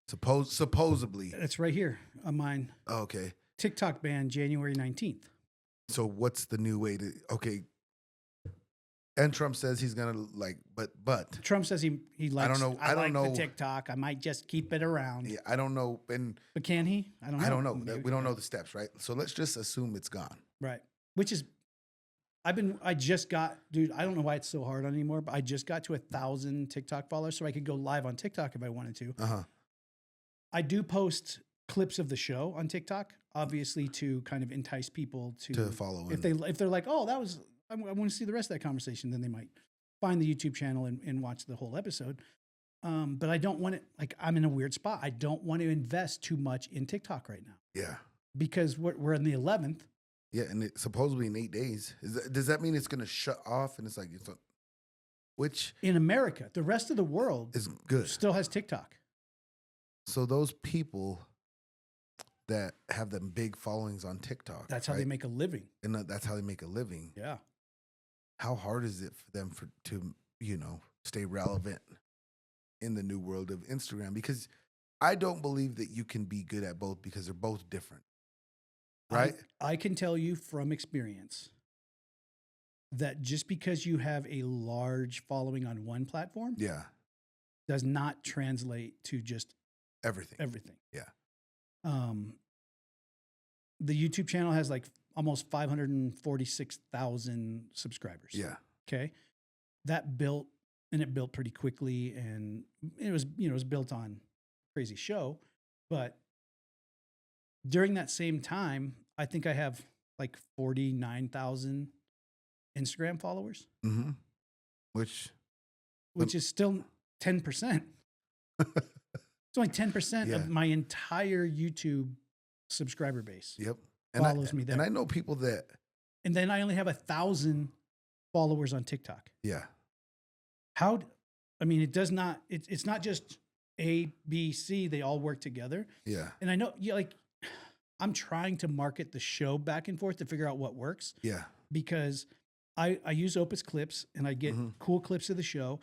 supposedly. It's right here on mine. Oh, okay. TikTok ban January 19th. So what's the new way to? Okay. And Trump says he's gonna but Trump says he likes. don't know- I don't like know. the TikTok. I might just keep it around. yeah, I don't know. And But can he? I don't know. I don't know. Maybe- We don't know the steps, right? So let's just assume it's gone. Right. Which is, I just got, dude, I don't know why it's so hard anymore, but I just got to 1,000 TikTok followers so I could go live on TikTok if I wanted to. Uh-huh. I do post clips of the show on TikTok, obviously to kind of entice people To follow If they're like, oh, that was, I want to see the rest of that conversation, then they might find the YouTube channel and watch the whole episode. But I don't want it, like, I'm in a weird spot. I don't want to invest too much in TikTok right now Yeah. because we're in the 11th. Yeah, and supposedly in 8 days. Does that mean it's gonna shut off? And it's like which In America. The rest of the world is good. still has TikTok. So those people that have them big followings on TikTok. That's how they right? make a living. And that's how they make a living. Yeah. How hard is it for them to stay relevant in the new world of Instagram? Because I don't believe that you can be good at both because they're both different. Right? I can tell you from experience that just because you have a large following on one platform Yeah. does not translate to just Everything. everything. Yeah. The YouTube channel has like almost 546,000 subscribers. Yeah. Okay. That built pretty quickly, and it was built on crazy show. But during that same time, I think I have like 49,000 Instagram followers, Mm-hmm. Which which is still 10%. It's only 10% Yeah. of my entire YouTube subscriber base. Yep. Follows me there. And I know people that And then I only have 1,000 followers on TikTok. yeah. It does not, it's not just A, B, C, they all work together. Yeah. And I know, I'm trying to market the show back and forth to figure out what works, Yeah. because I use Opus clips and I get Mhm. cool clips of the show.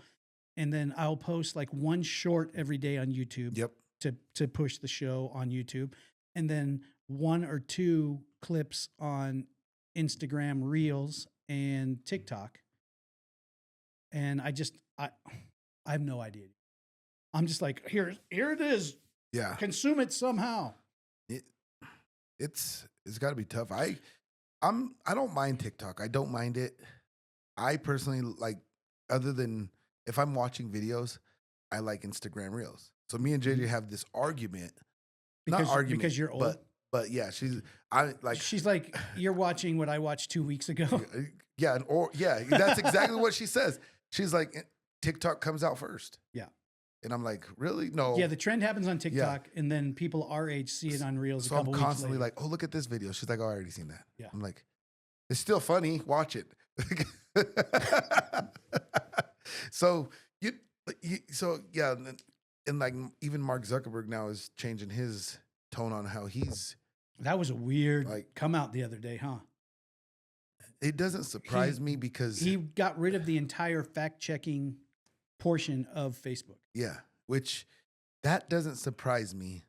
And then I'll post like one short every day on YouTube Yep. to push the show on YouTube. And then 1 or 2 clips on Instagram Reels and TikTok. And I have no idea. I'm just like, here it is. Yeah. Consume it somehow. it's got to be tough. I don't mind TikTok. I don't mind it. I personally like, other than if I'm watching videos, I like Instagram Reels. So me and JJ have this argument. Because you're old. But yeah, she's like, you're watching what I watched 2 weeks ago. Yeah, that's exactly what she says. She's like, TikTok comes out first. Yeah. And I'm like, really? No. Yeah, the trend happens on TikTok, and then people our age see it on Reels. So I'm constantly like, oh, look at this video. She's like, oh, I already seen that. Yeah. I'm like, it's still funny. Watch it. So yeah, and like even Mark Zuckerberg now is changing his tone on how he's. That was a weird come out the other day, huh? It doesn't surprise me because he got rid of the entire fact checking portion of Facebook. Yeah, which that doesn't surprise me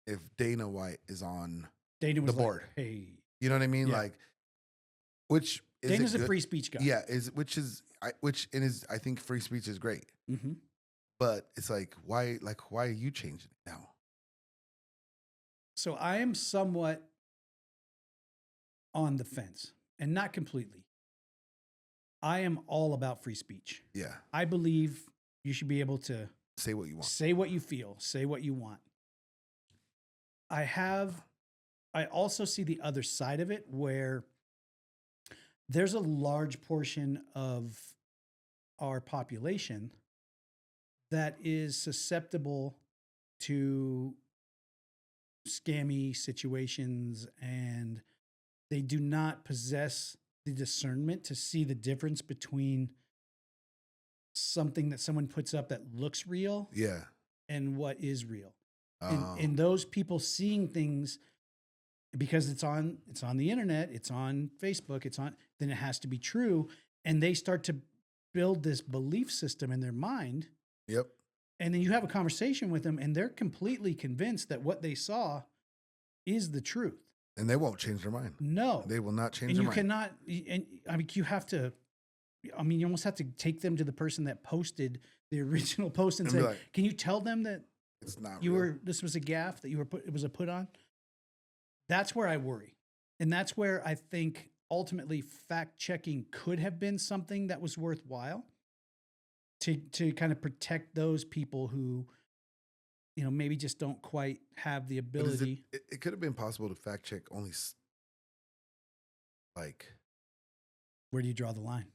if Dana White is on the board. Like, hey, you know what I mean? Yeah. Like, which is Dana's a free speech guy. Yeah, I think free speech is great. Mm-hmm. But it's like, why are you changing it now? So I am somewhat on the fence, and not completely. I am all about free speech. Yeah. I believe you should be able to say what you want, say what you feel, say what you want. I also see the other side of it where there's a large portion of our population that is susceptible to scammy situations, and they do not possess the discernment to see the difference between something that someone puts up that looks real and what is real. And those people seeing things because it's on the internet, it's on Facebook, then it has to be true. And they start to build this belief system in their mind. Yep. And then you have a conversation with them and they're completely convinced that what they saw is the truth. And they won't change their mind. No. They will not change and their you mind. cannot, and I mean, you have to, you almost have to take them to the person that posted the original post and say, like, can you tell them that it's not this was a gaffe, that it was a put on? That's where I worry. And that's where I think ultimately fact checking could have been something that was worthwhile to kind of protect those people who, maybe just don't quite have the ability. It could have been possible to fact check only where do you draw the line?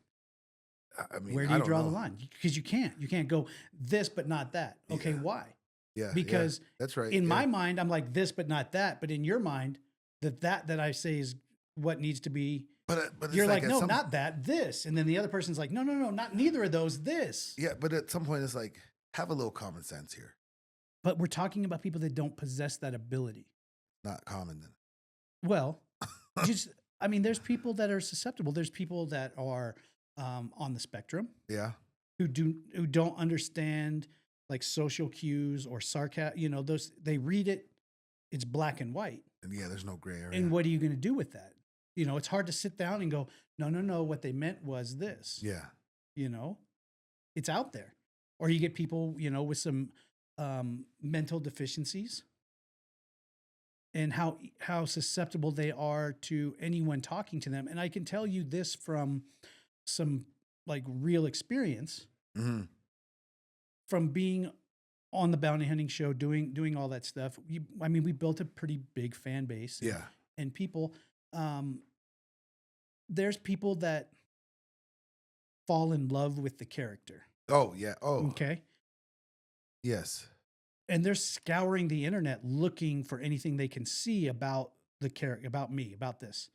I mean, where do you draw the line? Because you can't go this, but not that. Okay. Why? Yeah. Because that's right. In my mind, I'm like this, but not that. But in your mind, that I say is what needs to be. But you're like, no, not that, this. And then the other person's like, no, not neither of those, this. Yeah. But at some point it's like, have a little common sense here. But we're talking about people that don't possess that ability. Not common then. Well, there's people that are susceptible. There's people that are on the spectrum. Yeah. Who don't understand like social cues or sarcasm. Those, they read it, it's black and white. And there's no gray area. And what are you going to do with that? It's hard to sit down and go, no, what they meant was this. Yeah. It's out there. Or you get people, with some mental deficiencies and how susceptible they are to anyone talking to them. And I can tell you this from some like real experience from being on the bounty hunting show, doing all that stuff. We built a pretty big fan base. And people, there's people that fall in love with the character. Oh, yeah. Oh, okay. Yes. And they're scouring the internet looking for anything they can see about the character, about me, about this.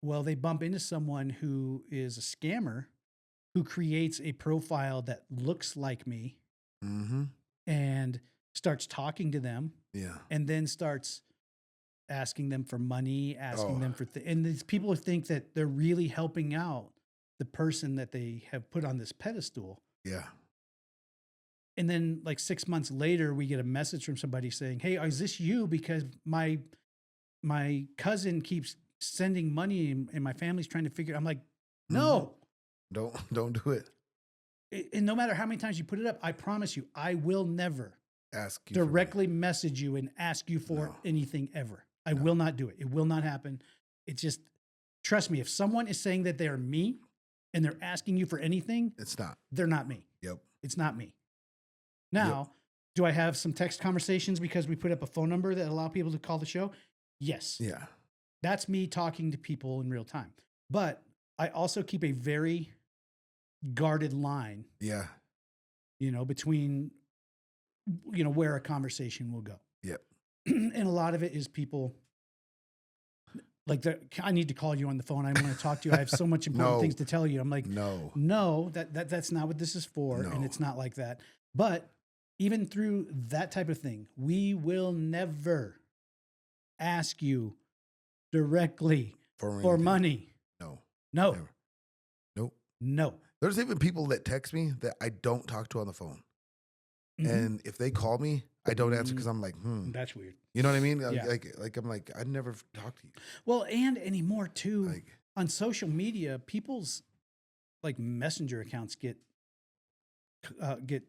Well, they bump into someone who is a scammer who creates a profile that looks like me and starts talking to them. Yeah. And then starts asking them for money, asking them for and these people think that they're really helping out the person that they have put on this pedestal. Yeah. And then like 6 months later, we get a message from somebody saying, hey, is this you? Because my cousin keeps sending money and my family's trying to figure. I'm like, no, don't do it. And no matter how many times you put it up, I promise you, I will never ask you directly message you and ask you for anything ever. I will not do it. It will not happen. It's just, trust me, if someone is saying that they are me and they're asking you for anything, It's not. they're not me. Yep. It's not me. Now, do I have some text conversations because we put up a phone number that allow people to call the show? Yes. Yeah. That's me talking to people in real time. But I also keep a very guarded line, Yeah. between, where a conversation will go. Yep. And a lot of it is people like, I need to call you on the phone. I want to talk to you. I have so much important things to tell you. I'm like, no, that's not what this is for. No. And it's not like that. But even through that type of thing, we will never ask you directly for money. No. No. Never. Nope. No. There's even people that text me that I don't talk to on the phone. Mhm. And if they call me, I don't answer because I'm like, That's weird. You know what I mean? Yeah. I'm like, I'd never talk to you. Well, and anymore too, Like, on social media, people's like messenger accounts get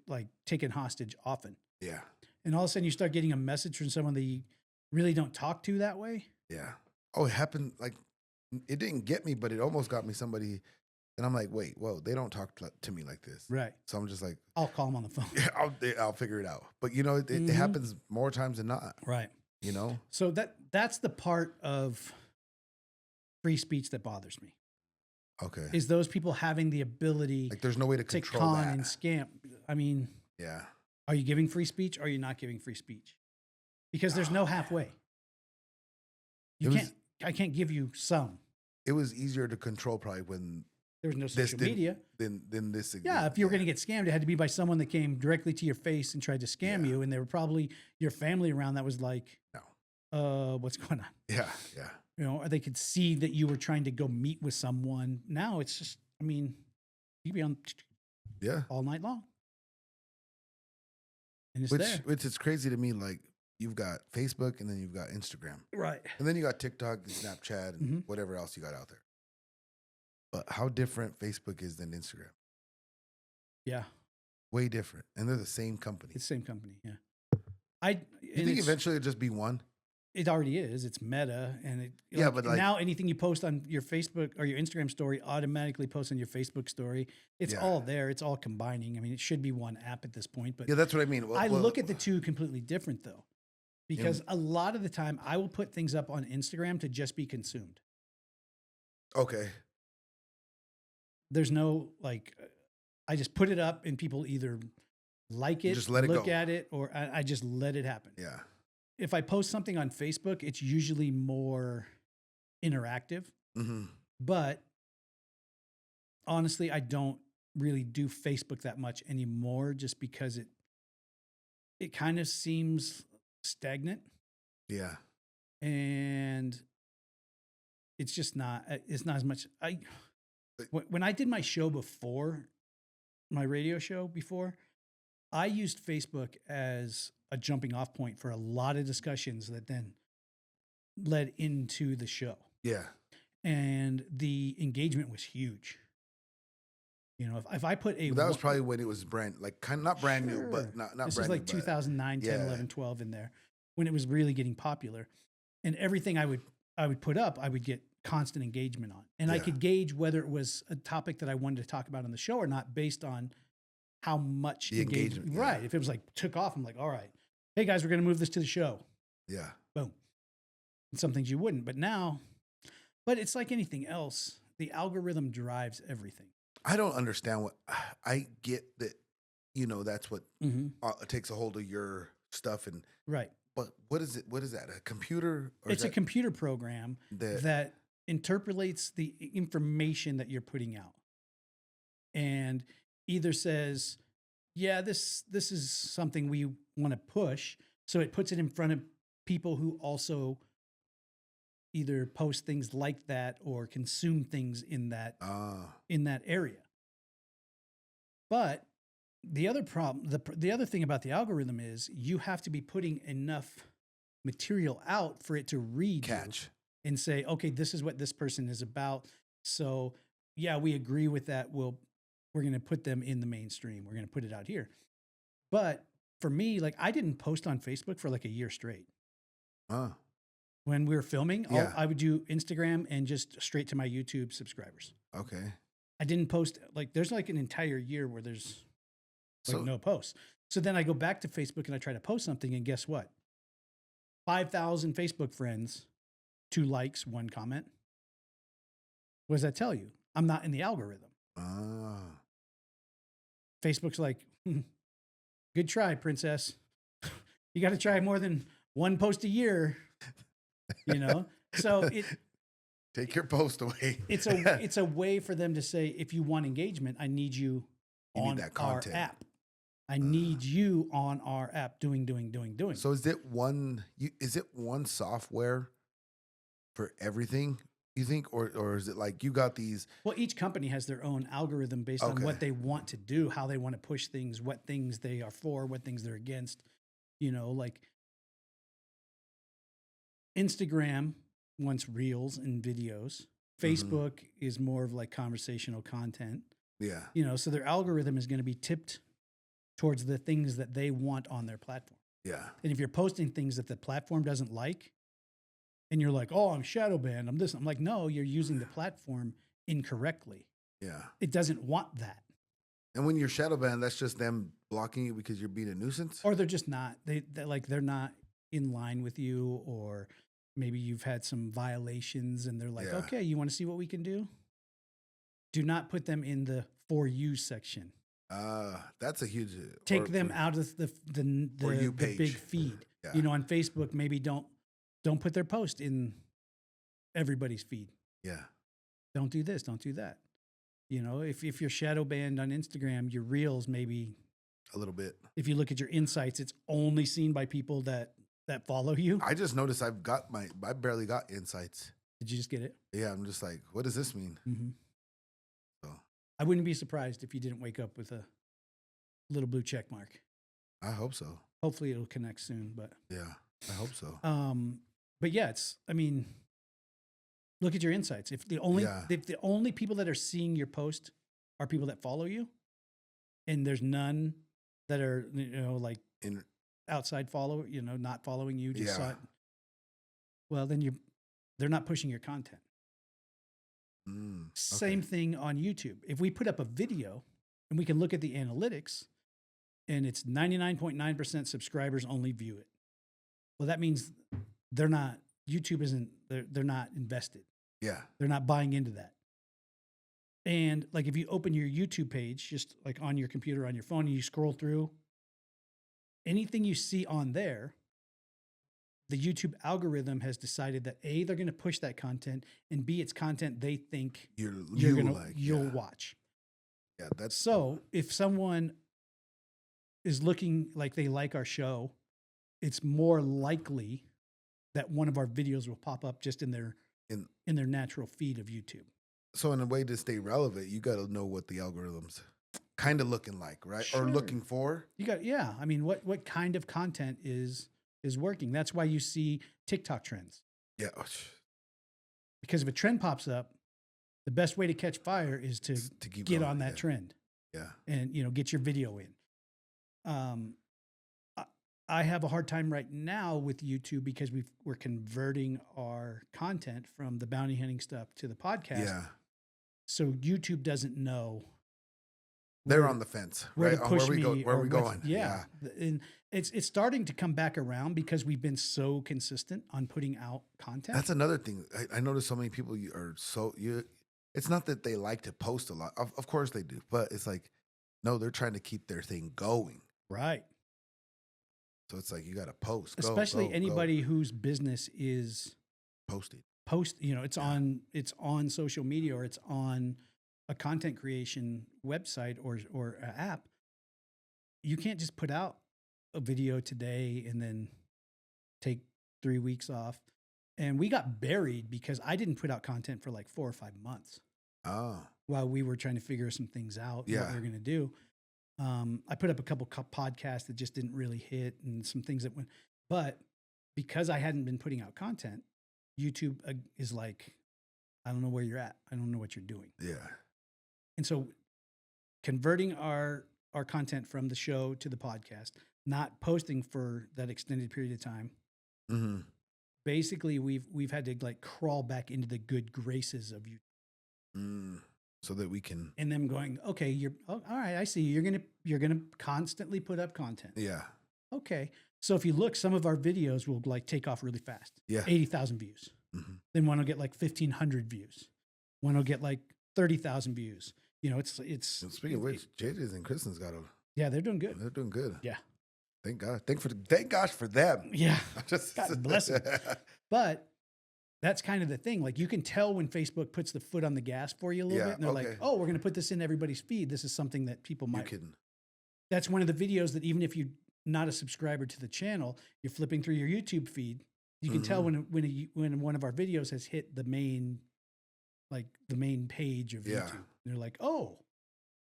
like taken hostage often. yeah. And all of a sudden you start getting a message from someone that you really don't talk to that way. Yeah. Oh, it happened. Like, it didn't get me, but it almost got me somebody. And I'm like, wait, whoa, they don't talk to me like this. Right. So I'm just like, I'll call them on the phone. I'll figure it out. But it happens more times than not. Right. So that's the part of free speech that bothers me. Okay. Is those people having the ability Like, there's no way to to control con that. and scam. I mean, Yeah. are you giving free speech or are you not giving free speech? Because there's no halfway. I can't give you some. It was easier to control probably when There was no social media. than this. Yeah, if you were going to get scammed, it had to be by someone that came directly to your face and tried to scam you. And there were probably your family around that was like, what's going on? Yeah. Yeah. Or they could see that you were trying to go meet with someone. Now it's just, you could be on all night long. And it's there. Which is crazy to me. Like, you've got Facebook and then you've got Instagram. Right. And then you got TikTok and Snapchat and whatever else you got out there. But how different Facebook is than Instagram? Yeah. Way different. And they're the same company. It's the same company. Yeah. You think eventually it'll just be one? It already is. It's Meta. And but now anything you post on your Facebook or your Instagram story automatically posts on your Facebook story. It's all there. It's all combining. I mean, it should be one app at this point. But yeah, that's what I mean. I look at the two completely different though. Because a lot of the time I will put things up on Instagram to just be consumed. Okay. There's no I just put it up and people either like it, just let it look go. at it, or I just let it happen. Yeah. If I post something on Facebook, it's usually more interactive. Mm-hmm. But honestly, I don't really do Facebook that much anymore just because it kind of seems stagnant. Yeah. And it's just not as much. When I did my show before, my radio show before, I used Facebook as a jumping off point for a lot of discussions that then led into the show. Yeah. And the engagement was huge. If I put that was probably when it was not brand new, but not this brand is like new, 2009, 10, 11, 12 in there when it was really getting popular. And everything I would put up, I would get constant engagement on. And I could gauge whether it was a topic that I wanted to talk about on the show or not based on how much the engagement. Right. If it was like took off, I'm like, all right, hey guys, we're going to move this to the show. Yeah. Boom. And some things you wouldn't, but it's like anything else. The algorithm drives everything. I don't understand I get that, that's what takes a hold of your stuff and right. But what is it? What is that? A computer? Or it's a computer program that interpolates the information that you're putting out and either says, yeah, this is something we want to push. So it puts it in front of people who also either post things like that or consume things in that area. But the other problem, the other thing about the algorithm is you have to be putting enough material out for it to read catch and say, okay, this is what this person is about. So yeah, we agree with that. We're going to put them in the mainstream. We're going to put it out here. But for me, I didn't post on Facebook for like a year straight. When When we were filming, Yeah. I would do Instagram and just straight to my YouTube subscribers. Okay. I didn't post, like, there's like an entire year where there's like So no posts. So then I go back to Facebook and I try to post something, and guess what? 5,000 Facebook friends, 2 likes, 1 comment. What does that tell you? I'm not in the algorithm. Facebook's like, good try, princess. You got to try more than 1 post a year, you know? So take your post away. it's a way for them to say, if you want engagement, I need you on that our content. app. I need you on our app doing. So is it one software for everything, you think? Or is it like you got these? Well, each company has their own algorithm based on what they want to do, how they want to push things, what things they are for, what things they're against. You know, like Instagram wants reels and videos. Facebook is more of like conversational content. Yeah. You know, so their algorithm is going to be tipped towards the things that they want on their platform. Yeah. And if you're posting things that the platform doesn't like, and you're like, oh, I'm shadow banned, I'm this, I'm like, no, you're using the platform incorrectly. Yeah. It doesn't want that. And when you're shadow banned, that's just them blocking you because you're being a nuisance? Or they're just not, they're not in line with you, or maybe you've had some violations and they're like, okay, you want to see what we can do? Do not put them in the For You section. That's a huge. Take them out of the big feed. Yeah. You know, on Facebook, maybe don't put their post in everybody's feed. Yeah. Don't do this. Don't do that. You know, if you're shadow banned on Instagram, your reels maybe a little bit. If you look at your insights, it's only seen by people that follow you. I just noticed I barely got insights. Did you just get it? Yeah, I'm just like, what does this mean? Mm-hmm. So I wouldn't be surprised if you didn't wake up with a little blue check mark. I hope so. Hopefully it'll connect soon, but yeah, I hope so. But yeah, look at your insights. If the only people that are seeing your post are people that follow you, and there's none that are, like outside follower, not following you, just saw it. Well, then they're not pushing your content. Same thing on YouTube. If we put up a video and we can look at the analytics and it's 99.9% subscribers only view it. Well, that means they're not invested. Yeah. They're not buying into that. And like if you open your YouTube page, just like on your computer, on your phone, and you scroll through, anything you see on there, the YouTube algorithm has decided that A, they're going to push that content, and B, it's content they think you'll watch. Yeah, that's so. If someone is looking like they like our show, it's more likely that one of our videos will pop up just in their natural feed of YouTube. So in a way to stay relevant, you got to know what the algorithm's kind of looking like, right? Sure. Or looking for. I mean, what kind of content is working? That's why you see TikTok trends. Yeah. Because if a trend pops up, the best way to catch fire is to keep get going, on that trend. Yeah. And get your video in. I have a hard time right now with YouTube because we're converting our content from the bounty hunting stuff to the podcast. Yeah. So YouTube doesn't know. They're on the fence, right? On where we going. Yeah. And it's starting to come back around because we've been so consistent on putting out content. That's another thing. I notice so many people it's not that they like to post a lot. Of course they do, but it's like, no, they're trying to keep their thing going. Right. So it's like you got to post. Especially anybody whose business is posted. It's on social media, or it's on a content creation website or an app. You can't just put out a video today and then take 3 weeks off. And we got buried because I didn't put out content for like 4 or 5 months. Oh. While we were trying to figure some things out, what we were going to do. I put up a couple podcasts that just didn't really hit, and some things that went. But because I hadn't been putting out content, YouTube is like, I don't know where you're at. I don't know what you're doing. Yeah. And so converting our content from the show to the podcast, not posting for that extended period of time, basically we've had to like crawl back into the good graces of YouTube. So that we can. And them going, okay, all right, I see you're gonna constantly put up content. Yeah. Okay. So if you look, some of our videos will like take off really fast. Yeah. 80,000 views. Mm-hmm. Then one will get like 1,500 views. One will get like 30,000 views. You know, it's. And speaking of which, JJ's and Kristen's got a. Yeah, they're doing good. They're doing good. Yeah. Thank God. Thank gosh for them. Yeah. Just God bless them. But that's kind of the thing. Like you can tell when Facebook puts the foot on the gas for you a little bit, and they're like, "Oh, we're going to put this in everybody's feed. This is something that people might." You're kidding. That's one of the videos that even if you're not a subscriber to the channel, you're flipping through your YouTube feed. You can tell when one of our videos has hit the main page of YouTube. And they're like, "Oh!"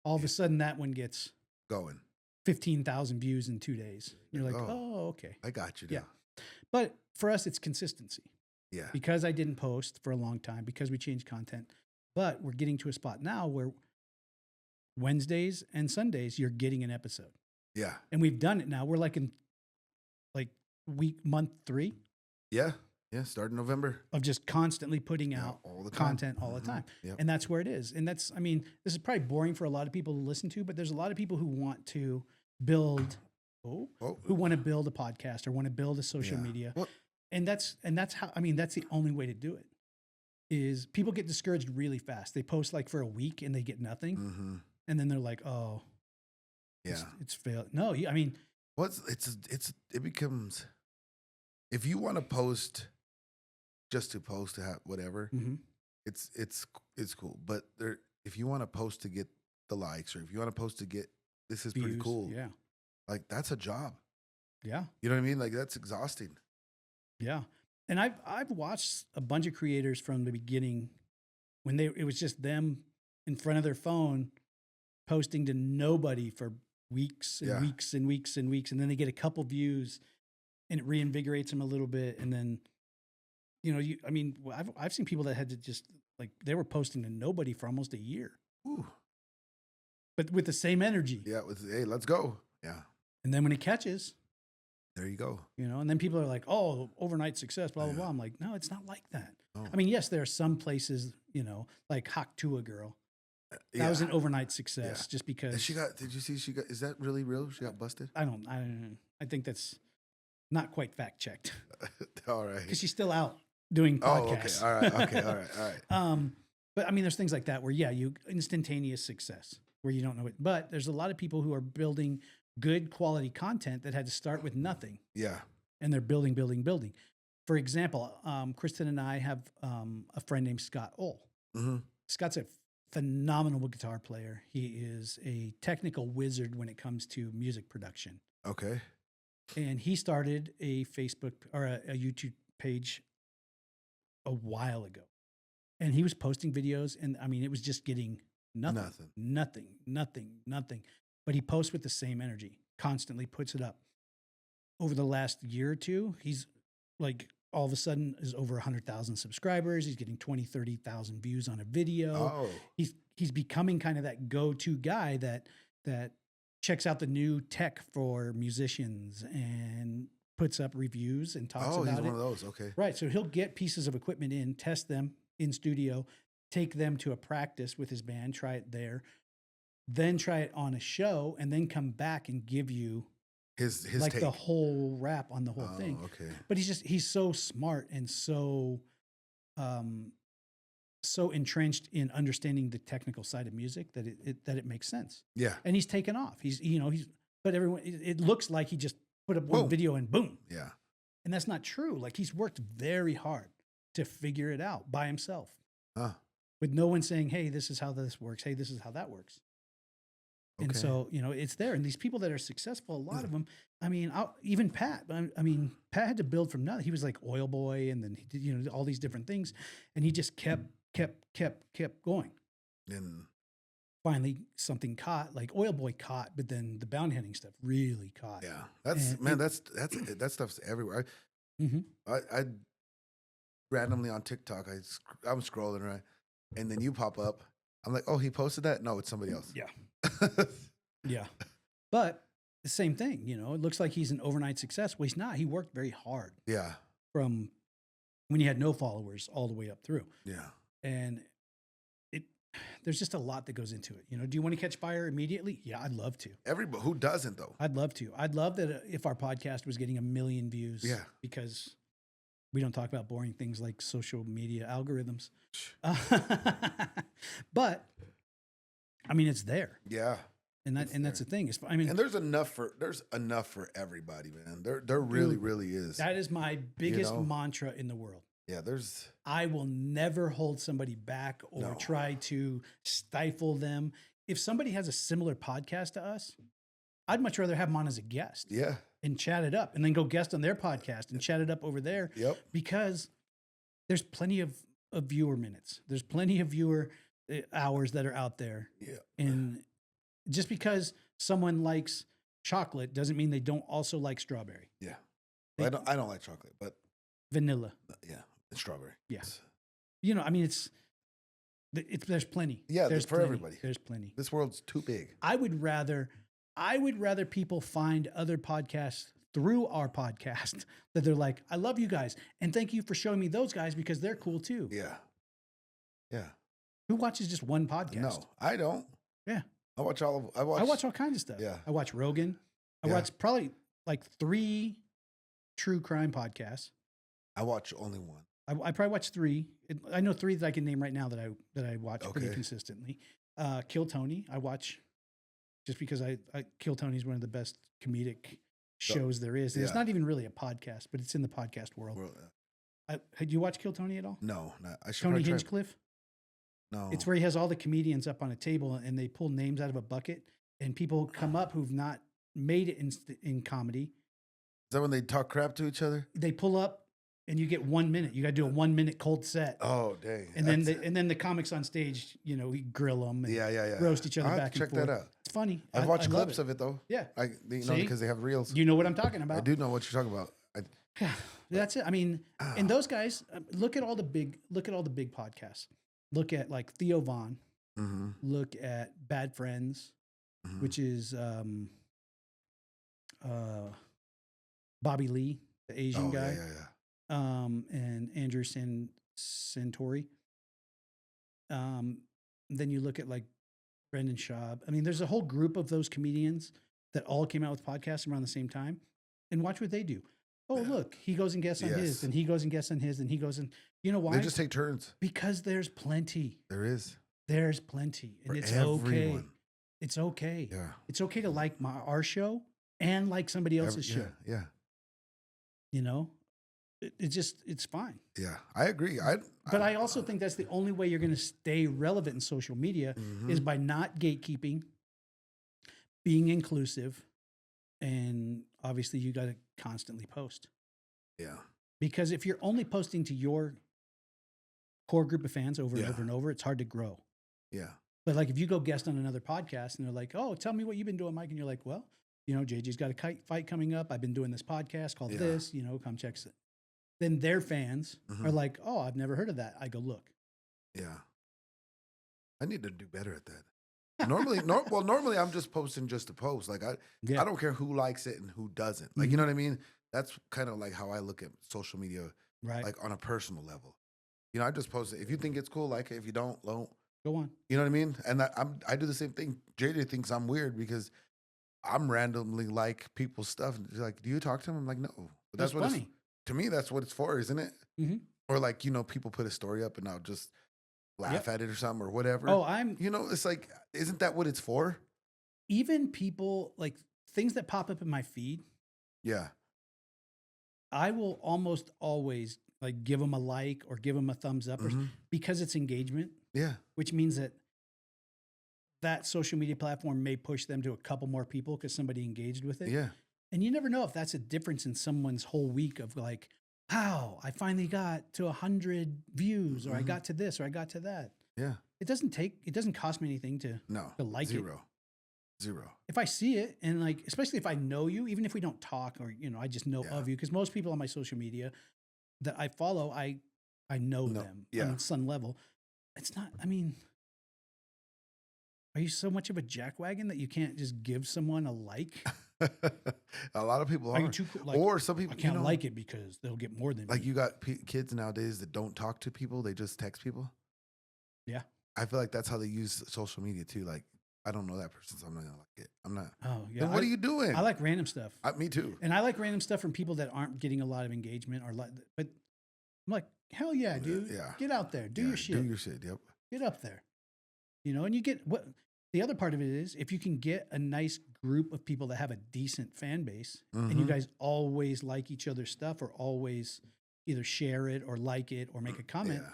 All of a sudden, that one gets going 15,000 views in 2 days. You're like, "Oh, okay." I got you. Now. Yeah. But for us, it's consistency. Yeah. Because I didn't post for a long time, because we changed content. But we're getting to a spot now where Wednesdays and Sundays, you're getting an episode. Yeah. And we've done it now. We're like in month 3. Yeah. Yeah. Starting November. Of just constantly putting out all the content all the time. Yep. And that's where it is. And that's, I mean, this is probably boring for a lot of people to listen to, but there's a lot of people who want to build, who want to build a podcast or want to build a social media. Well, And that's how, I mean, that's the only way to do it is people get discouraged really fast. They post like for a week and they get nothing. mm-hmm. And then they're like, oh, yeah, it's failed. No, I mean, it becomes, if you want to post just to post to have whatever, it's cool. But if you want to post to get the likes, or if you want to post to get, this is views, pretty cool. Yeah. Like that's a job. Yeah. You know what I mean? Like that's exhausting. Yeah. And I've watched a bunch of creators from the beginning when it was just them in front of their phone posting to nobody for weeks and weeks and weeks and weeks. And then they get a couple views and it reinvigorates them a little bit. And then, you know, I've seen people that had to just like, they were posting to nobody for almost a year. Ooh. But with the same energy. Yeah. Hey, let's go. Yeah. And then when it catches, there you go. you know, and then people are like, oh, overnight success, blah, blah, blah. I'm like, no, it's not like that. Oh. I mean, yes, there are some places, you know, like Haktua Girl. That was an overnight success just because. And did you see is that really real? She got busted? I think that's not quite fact checked. All right. Because she's still out doing podcasts. Oh, okay. All right. Okay. All right. But I mean, there's things like that where, you instantaneous success where you don't know it. But there's a lot of people who are building good quality content that had to start with nothing. Yeah. And they're building. For example, Kristen and I have a friend named Scott Ohl. Mm-hmm. Scott's a phenomenal guitar player. He is a technical wizard when it comes to music production. Okay. And he started a Facebook or a YouTube page a while ago. And he was posting videos, and I mean, it was just getting nothing. But he posts with the same energy, constantly puts it up. Over the last year or two, he's like all of a sudden is over 100,000 subscribers. He's getting 20, 30,000 views on a video. Oh. He's becoming kind of that go-to guy that checks out the new tech for musicians and puts up reviews and talks about it. Oh, he's one of those. Okay. Right. So he'll get pieces of equipment in, test them in studio, take them to a practice with his band, try it there, then try it on a show, and then come back and give you his like take. the whole wrap on the whole thing. Okay. But he's so smart and so entrenched in understanding the technical side of music that it makes sense. Yeah. And he's taken off. But everyone, it looks like he just put up one video and boom. Yeah. And that's not true. Like he's worked very hard to figure it out by himself. With no one saying, hey, this is how this works. Hey, this is how that works. Okay. And so, it's there. And these people that are successful, a lot of them, I mean, even Pat, Pat had to build from nothing. He was like oil boy, and then he did, all these different things. And he just kept going. And finally something caught, like oil boy caught, but then the bounty hunting stuff really caught. Yeah. That stuff's everywhere. I randomly on TikTok, I'm scrolling, right? And then you pop up. I'm like, oh, he posted that? No, it's somebody else. Yeah. Yeah. But the same thing, it looks like he's an overnight success. Well, he's not. He worked very hard. Yeah. From when you had no followers all the way up through. Yeah. And there's just a lot that goes into it. You know, do you want to catch fire immediately? Yeah, I'd love to. Everybody, who doesn't though? I'd love to. I'd love that if our podcast was getting 1 million views. Yeah. Because we don't talk about boring things like social media algorithms. But I mean, it's there. Yeah. And that's the thing. It's, I mean, And there's enough for everybody, man. There really, really is. that is my biggest mantra in the world. Yeah, I will never hold somebody back or try to stifle them. If somebody has a similar podcast to us, I'd much rather have them on as a guest. Yeah. And chat it up and then go guest on their podcast and chat it up over there. Yep. Because there's plenty of viewer minutes. There's plenty of viewer hours that are out there. Yeah. And just because someone likes chocolate doesn't mean they don't also like strawberry. Yeah. I don't like chocolate, but vanilla. Yeah. And strawberry. Yeah. You know, I mean, it's there's plenty. Yeah, there's for plenty. everybody. There's plenty. This world's too big. I would rather people find other podcasts through our podcast that they're like, I love you guys. And thank you for showing me those guys because they're cool too. Yeah. Yeah. Who watches just one podcast? No, I don't. Yeah. I watch all kinds of stuff. Yeah. I watch Rogan. I watch probably like 3 true crime podcasts. I watch only one. I probably watch 3. I know 3 that I can name right now that I watch pretty consistently. Kill Tony, I watch just because I Kill Tony is one of the best comedic shows there is. And it's not even really a podcast, but it's in the podcast world. Had you watched Kill Tony at all? No, not. I should Tony Hinchcliffe? No. It's where he has all the comedians up on a table and they pull names out of a bucket and people come up who've not made it in comedy. Is that when they talk crap to each other? They pull up and you get 1 minute. You got to do a 1 minute cold set. Oh, dang. And then the comics on stage, you know, we grill them and roast each other back and forth. Check that out. It's funny. I've watched clips of it though. Yeah. Because they have reels. You know what I'm talking about. I do know what you're talking about. Yeah, that's it. I mean, and those guys, look at all the big podcasts. Look at like Theo Von. Mm-hmm. Look at Bad Friends, which is Bobby Lee, the Asian guy. Yeah. And Andrew Santori. Then you look at like Brendan Schaub. I mean, there's a whole group of those comedians that all came out with podcasts around the same time. And watch what they do. Oh, look, he goes and guests on his, and he goes and guests on his, and he goes and, you know why? They just take turns. Because there's plenty. There is. There's plenty. And For it's everyone. okay. It's okay. Yeah. It's okay to like our show and like somebody else's show. Yeah. You know? It's fine. Yeah. I agree. But I also think that's the only way you're going to stay relevant in social media is by not gatekeeping, being inclusive, and obviously you got to constantly post. Yeah. Because if you're only posting to your core group of fans over and over and over, it's hard to grow. Yeah. But like if you go guest on another podcast and they're like, oh, tell me what you've been doing, Mike. And you're like, well, you know, JJ's got a fight coming up. I've been doing this podcast called this, you know, come check it. Then their fans are like, oh, I've never heard of that. I go, look. Yeah. I need to do better at that. Normally I'm just posting just to post. Like I don't care who likes it and who doesn't. Like, you know what I mean? That's kind of like how I look at social media, right? Like on a personal level. You know, I just post it. If you think it's cool, like it. If you don't go on. You know what I mean? And I do the same thing. JJ thinks I'm weird because I'm randomly like people's stuff. And she's like, do you talk to him? I'm like, no. But that's what funny. To me, that's what it's for, isn't it? Mm-hmm. Or like, you know, people put a story up and I'll just laugh at it or something or whatever. Oh, you know, it's like, isn't that what it's for? Even people, like things that pop up in my feed. Yeah. I will almost always like give them a like or give them a thumbs up because it's engagement. Yeah. Which means that social media platform may push them to a couple more people because somebody engaged with it. Yeah. And you never know if that's a difference in someone's whole week of like, wow, I finally got to 100 views or I got to this or I got to that. Yeah. It doesn't cost me anything to like it. Zero. If I see it and like, especially if I know you, even if we don't talk or, you know, I just know of you. Because most people on my social media that I follow, I know them on some level. It's not, I mean, are you so much of a jackwagon that you can't just give someone a like? A lot of people Are are. you too cool? Like, Or some I people, can't like it because they'll get more than like me. you got kids nowadays that don't talk to people; they just text people. Yeah. I feel like that's how they use social media too. Like, I don't know that person, so I'm not gonna like it. I'm not. Oh yeah. Then what are you doing? I like random stuff, Me too. and I like random stuff from people that aren't getting a lot of engagement or like. But I'm like, hell yeah, dude. Yeah. Get out there, do Yeah, your shit, Do your shit. Yep. get up there. And you get what. The other part of it is if you can get a nice group of people that have a decent fan base, and you Mhm. guys always like each other's stuff or always either share it or like it or make a comment, Yeah.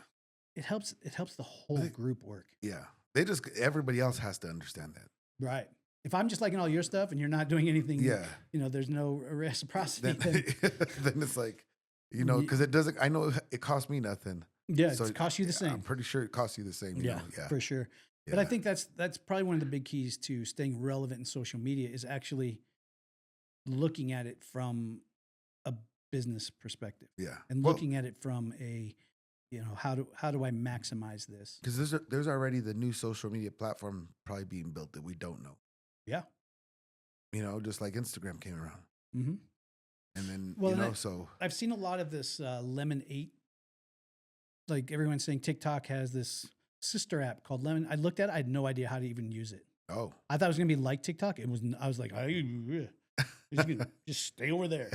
it helps the whole think- group work. Yeah. Everybody else has to understand that. Right. If I'm just liking all your stuff and you're not doing anything, Yeah. there's no reciprocity. Then, Then, then it's like, because it doesn't. I know it costs me nothing. yeah, So it costs you the I'm same. pretty sure it costs you the same. Yeah, Yeah. for sure. Yeah. But I think that's probably one of the big keys to staying relevant in social media is actually looking at it from a business perspective Yeah. and looking at it from a, how do I maximize this? Because there's already the new social media platform probably being built that we don't know. Yeah. Just like Instagram came around, Mm-hmm. and then Well, and so I've seen a lot of this Lemon 8. Like everyone's saying TikTok has this sister app called Lemon. I looked at it. I had no idea how to even use it. oh. I thought it was going to be like TikTok. I was like, just stay over there.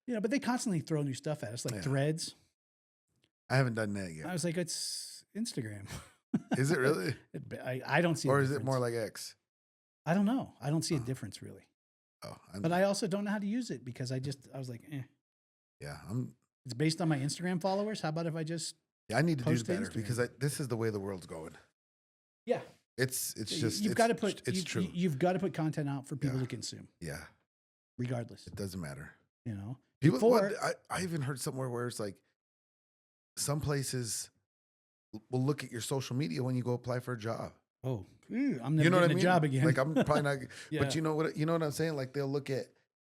But they constantly throw new stuff at us, like Yeah. Threads. I haven't done that I yet. was like, it's Instagram. Is it really? I don't see Or a is it difference. more like X? I don't know. I don't see a difference really. Oh, But I also don't know how to use it because I was like, yeah, it's based on my Instagram followers. How about if I just, I need to do post to better Instagram. because this is the way the world's going. yeah, It's just you've got to put, it's true. You've got to put content out for people Yeah. to consume Yeah, regardless, it doesn't matter. Before, Well, I even heard somewhere where it's like some places will look at your social media when you go apply for a job. I'm never You know what I getting mean? a job again. Like I'm probably not. Yeah. But you know what I'm saying? Like they'll look at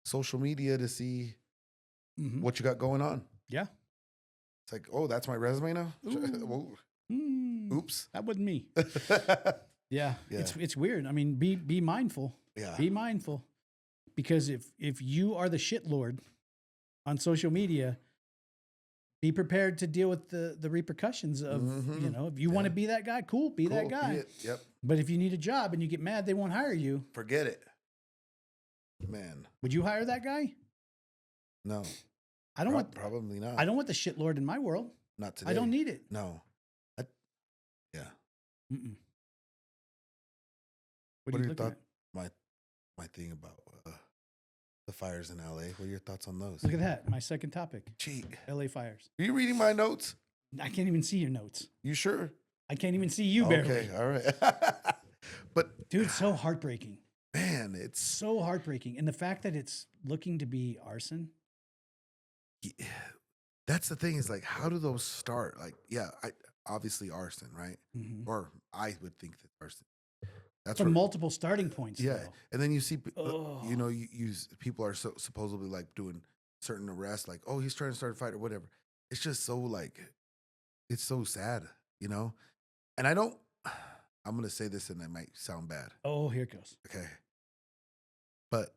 social media to see Mhm. what you got going on. Yeah. It's like, oh, that's my resume now. Ooh. Whoa. Mm, Oops. that wasn't me. Yeah. Yeah. It's weird. I mean, be mindful. Yeah. Be mindful. Because if you are the shit lord on social media, be prepared to deal with the repercussions of, Mhm. if you want to be that guy, cool, be that Cool, guy. it. Yep. But if you need a job and you get mad, they won't hire you. Forget it. Man, Would you hire that guy? no. I don't want Probably not. I don't want the shit lord in my world. Not today. I don't need it. No. Yeah. Mm-mm. What are are you your looking thoughts? My thing about the fires in LA. What are your thoughts on those? Look at that. My second topic. Cheat. LA fires. Are you reading my notes? I can't even see your notes. You sure? I can't even see you barely. Okay. All right. But Dude, so heartbreaking. man, it's So heartbreaking. And the fact that it's looking to be arson. that's the thing is like, how do those start? Like, yeah, obviously arson, right? Mhm. Or I would think that arson. That's From where, multiple starting points. yeah. Though. And then you see, Ugh. people are supposedly like doing certain arrests, like, oh, he's trying to start a fight or whatever. It's just so like, it's so sad, And I'm going to say this and it might sound bad. Oh, here it goes. Okay. But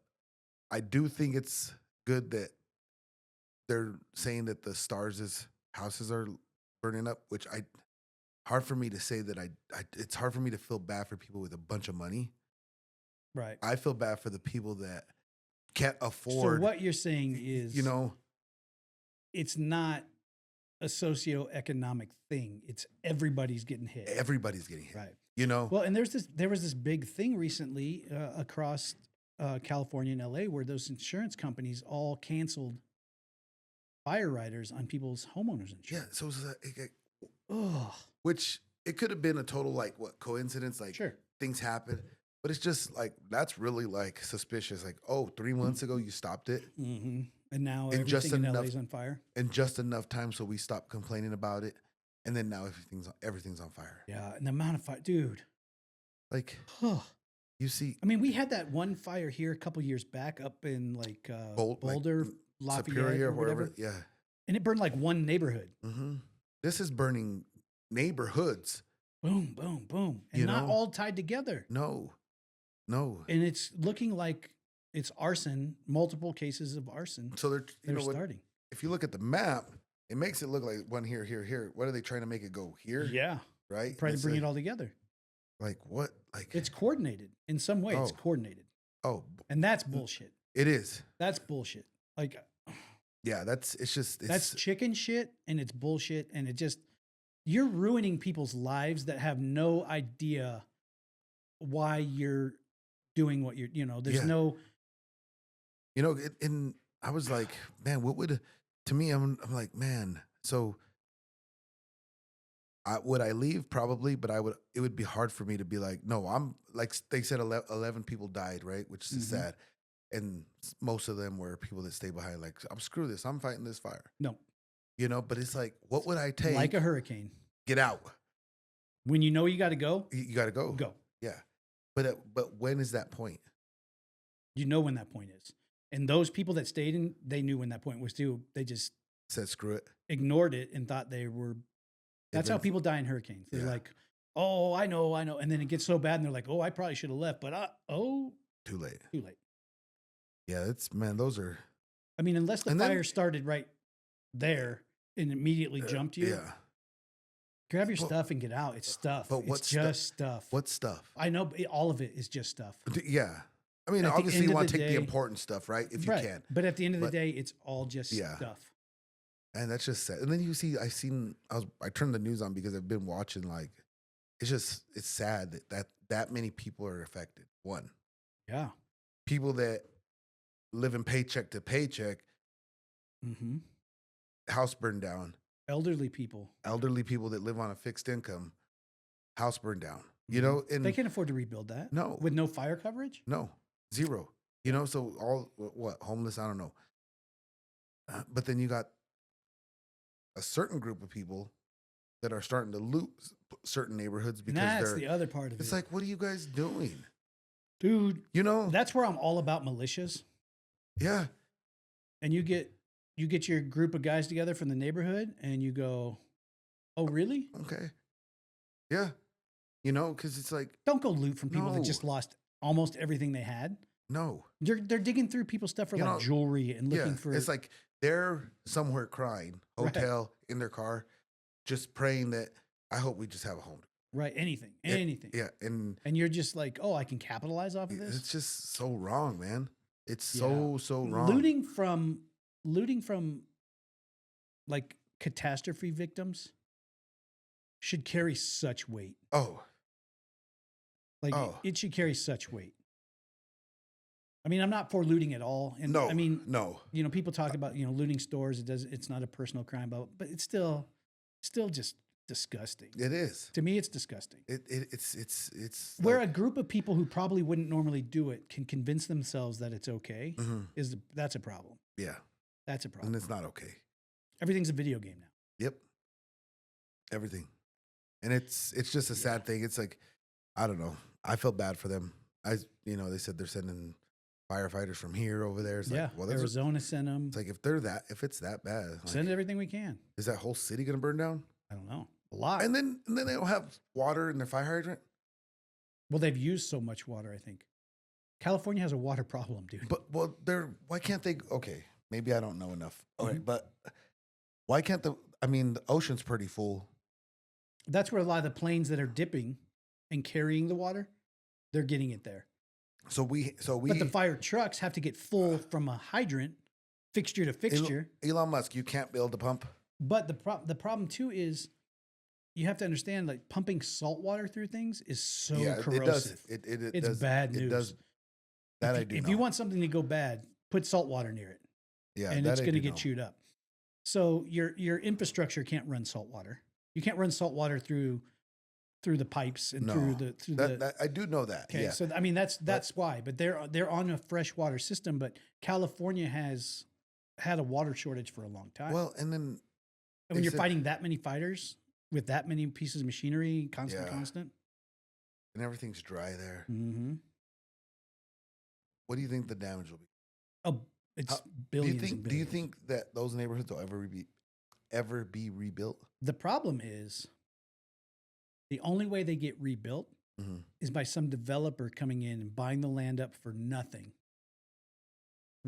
I do think it's good that they're saying that the Stars' houses are burning up, which hard for me to say that it's hard for me to feel bad for people with a bunch of money. Right. I feel bad for the people that can't afford. So what you're saying is, it's not a socioeconomic thing. It's everybody's getting hit. Everybody's getting hit. Right. Well, and there was this big thing recently across California and LA where those insurance companies all canceled fire riders on people's homeowners insurance. yeah. So it's Ugh. which it could have been a total like coincidence, like Sure. things happen, but it's just like that's really like suspicious. Like, oh, 3 months ago you stopped it, Mm-hmm. And now And just everything in LA enough- is on fire. in just enough time so we stopped complaining about it, and then now everything's on fire. Yeah. And the amount of fire, dude. Like Ugh. you see, I mean, we had that one fire here a couple years back up in like Boulder, Lafayette, Superior, or whatever, wherever, yeah. and it burned like one neighborhood. hmm This is burning neighborhoods. Boom, boom, boom, and You not know? all tied together. No. And it's looking like it's arson, multiple cases of arson. So they're They're starting. if you look at the map, it makes it look like one here, here, here. What are they trying to make it go here? Yeah. Right. Trying to bring it all together. Like what? Like It's coordinated in some way. It's Oh. coordinated. oh, And that's bullshit. it is. That's bullshit. Like Yeah, that's that's chicken shit and it's bullshit. And it just, you're ruining people's lives that have no idea why you're doing what there's Yeah. no, and I was like, man, what would to me? I'm like, man, so would I leave? Probably, but it would be hard for me to be like, no, I'm like, they said 11 people died, right? Which is Mhm. sad. And most of them were people that stay behind. Like, I'm screw this. I'm fighting this fire, no, but it's like, what would I take? like a hurricane. Get out. When you know you got to go, You got to go. go. Yeah. But when is that point? You know when that point is. And those people that stayed in, they knew when that point was too. They just Said screw it. ignored it and thought they were. That's how people die in hurricanes. They're Yeah. like, oh, I know. And then it gets so bad and they're like, oh, I probably should have left, but Too late. too late. Yeah, those are. I mean, unless the And then- fire started right there and immediately jumped you, Yeah. grab your But- stuff and get out. It's stuff. but It's what's just stuff. What stuff? I know all of it is just stuff. Yeah. I mean, At the obviously, end you of want the to take the day- important stuff, right? If you Right. can. But at the end of the But- day, it's all just Yeah. stuff. And that's just sad. And then you see, I turned the news on because I've been watching, like, it's sad that many people are affected. One, Yeah. people that live in paycheck to paycheck, Mm-hmm. house burned down. Elderly people. Elderly people that live on a fixed income, house burned down. You Mhm. know, and They can't afford to rebuild that. No. With no fire coverage? no, zero. So all homeless? I don't know. But then you got a certain group of people that are starting to loot certain neighborhoods And because that's the other part of it's it. like, what are you guys doing? Dude, that's where I'm all about militias. Yeah. And you get your group of guys together from the neighborhood and you go, oh, really? Okay. Yeah. Because it's like, Don't go loot from people that No. just lost almost everything they had. no. They're digging through people's stuff for You like know, jewelry and looking Yeah. for. It's like they're somewhere crying, Right. hotel, in their car, just praying that I hope we just have a home. right, anything. Yeah. And And you're just like, oh, I can capitalize off of this. it's just so wrong, man. It's Yeah. so wrong. Looting from like catastrophe victims should carry such weight. Oh, Like Oh. it should carry such weight. I mean, I'm not for looting at all. And no. I mean, no. people talk about, looting stores. It's not a personal crime, but it's still just disgusting. It is. To me, it's disgusting. It's Where like, a group of people who probably wouldn't normally do it can convince themselves that it's okay mhm. that's a problem. Yeah. That's a And problem. it's not okay. Everything's a video game now. Yep. Everything. And it's just a sad thing. It's like, I don't know. I felt bad for them. They said they're sending firefighters from here over there. It's Yeah, like, well, Arizona sent them. it's like if it's that bad, like, Send everything we can. is that whole city gonna burn down? I don't know. A lot. And then they don't have water in their fire hydrant. Well, they've used so much water, I think. California has a water problem, dude. But why can't they? Okay, maybe I don't know enough. Okay, Mhm. but why can't the ocean's pretty full. That's where a lot of the planes that are dipping and carrying the water, they're getting it there. So we But the fire trucks have to get full from a hydrant, fixture to fixture. Elon Musk, you can't build a pump. But the problem too is you have to understand, like, pumping salt water through things is so corrosive. It does. It It's does, bad It news. does. That I do. If know. you want something to go bad, put salt water near it, yeah, and that it's I going to do get know. chewed up. So your infrastructure can't run salt water. You can't run salt water through the pipes and No. through the. That I do know that. Okay, Yeah. so I mean that's why. But they're on a freshwater system. But California has had a water shortage for a long time. Well, and then and when they you're said- fighting that many fighters with that many pieces of machinery, constant. and everything's dry there. Mm-hmm. What do you think the damage will be? Oh, it's Do billions. you think? and Do you billions. think that those neighborhoods will ever be rebuilt? The problem is the only way they get rebuilt Mm-hmm. is by some developer coming in and buying the land up for nothing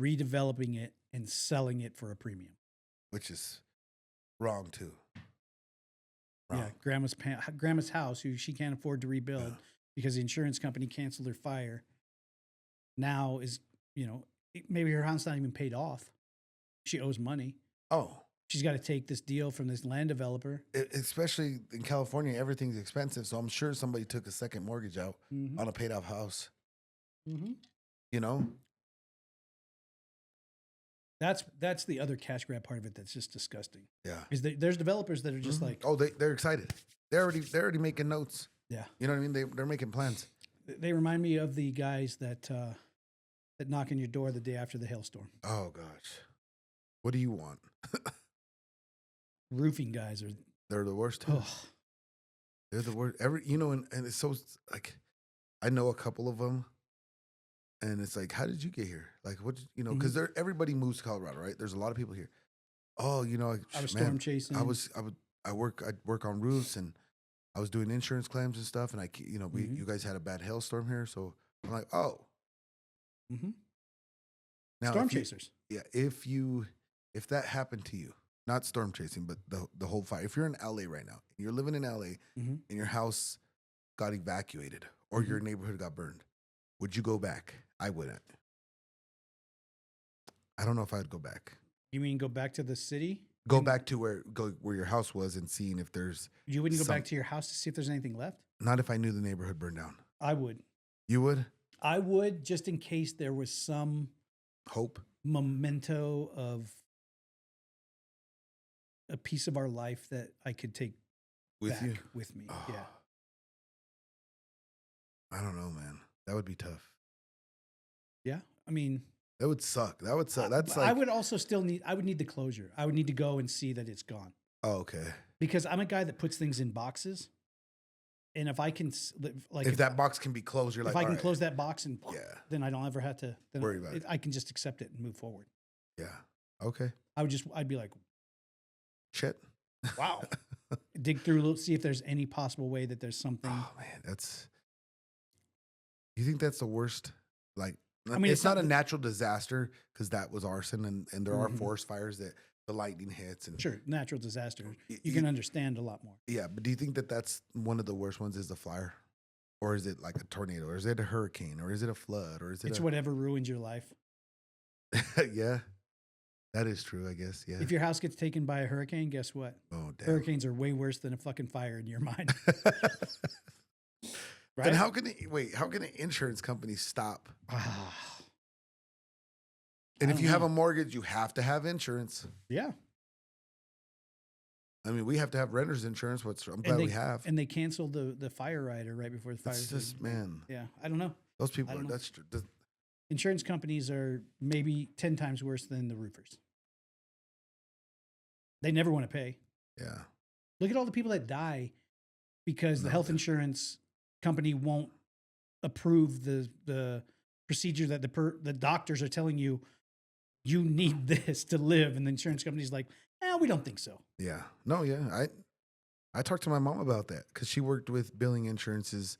redeveloping it and selling it for a premium. Which is wrong too. Yeah, grandma's house, who she can't afford to rebuild because the insurance company canceled her fire. Now is, maybe her house not even paid off. She owes money. Oh, she's got to take this deal from this land developer. Especially in California, everything's expensive. So I'm sure somebody took a second mortgage out on a paid off house. You know, that's the other cash grab part of it. That's just disgusting. Yeah, is there's developers that are just like, oh, they're excited. They're already making notes. Yeah, you know what I mean. They're making plans. They remind me of the guys that knock on your door the day after the hailstorm. Oh gosh, what do you want? Roofing guys they're the worst. Too. They're the worst. And it's so like, I know a couple of them, and it's like, how did you get here? Like, what? Because everybody moves to Colorado, right? There's a lot of people here. Oh, I was storm chasing. I work on roofs, and I was doing insurance claims and stuff, and you guys had a bad hailstorm here, so I'm like, oh. Now, storm chasers. Yeah, if that happened to you, not storm chasing, but the whole fire. If you're in LA right now, you're living in LA, and your house got evacuated or your neighborhood got burned, would you go back? I wouldn't. I don't know if I'd go back. You mean go back to the city? Go back to where your house was and seeing if there's. You wouldn't go back to your house to see if there's anything left? Not if I knew the neighborhood burned down. I would. You would? I would, just in case there was some hope, memento of a piece of our life that I could take with you, with me. Oh. Yeah. I don't know, man. That would be tough. Yeah. I mean, that would suck. That would suck. That's I would also I would need the closure. I would need to go and see that it's gone. Oh, okay. Because I'm a guy that puts things in boxes. And if I can, if that box can be closed, you're like, if I can close that box and then I don't ever have to worry about it. I can just accept it and move forward. Yeah. Okay. I'd be like, shit. Wow. Dig through, see if there's any possible way that there's something. Oh man, you think that's the worst? Like, I mean, it's not a natural disaster because that was arson and there are forest fires that the lightning hits and sure, natural disaster. You can understand a lot more. Yeah, but do you think that that's one of the worst ones? Is the fire, or is it like a tornado, or is it a hurricane, or is it a flood, or is it? It's whatever ruins your life. Yeah, that is true. I guess. Yeah. If your house gets taken by a hurricane, guess what? Oh, damn. Hurricanes are way worse than a fucking fire in your mind. Right? Then how can an insurance company stop? And if you have a mortgage, you have to have insurance. Yeah. I mean, we have to have renter's insurance, which I'm glad we have. And they canceled the fire rider right before the fire. It's just, man. Yeah, I don't know. Those people are, that's true. Insurance companies are maybe 10 times worse than the roofers. They never want to pay. Yeah. Look at all the people that die because the health insurance company won't approve the procedure that the doctors are telling you need this to live, and the insurance company's like, we don't think so. Yeah. No, yeah. I talked to my mom about that because she worked with billing insurances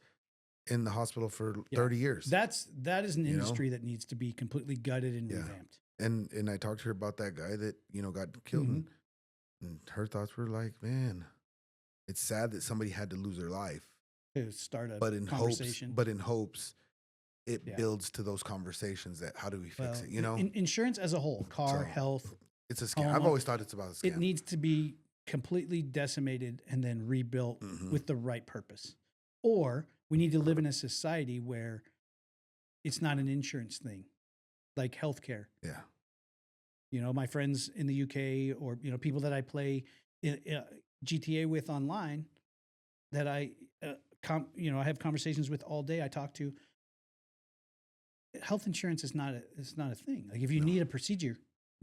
in the hospital for 30 years. That is an industry that needs to be completely gutted and revamped. And I talked to her about that guy that, got killed. And her thoughts were like, man, it's sad that somebody had to lose their life. To start a conversation. But in hopes it builds to those conversations that how do we fix it, Insurance as a whole, health. It's a scam. I've always thought it's about a scam. It needs to be completely decimated and then rebuilt with the right purpose. Or we need to live in a society where it's not an insurance thing, like healthcare. Yeah. My friends in the UK or, people that I play GTA with online that I have conversations with all day. I talk to. Health insurance is not a thing. Like if you need a procedure,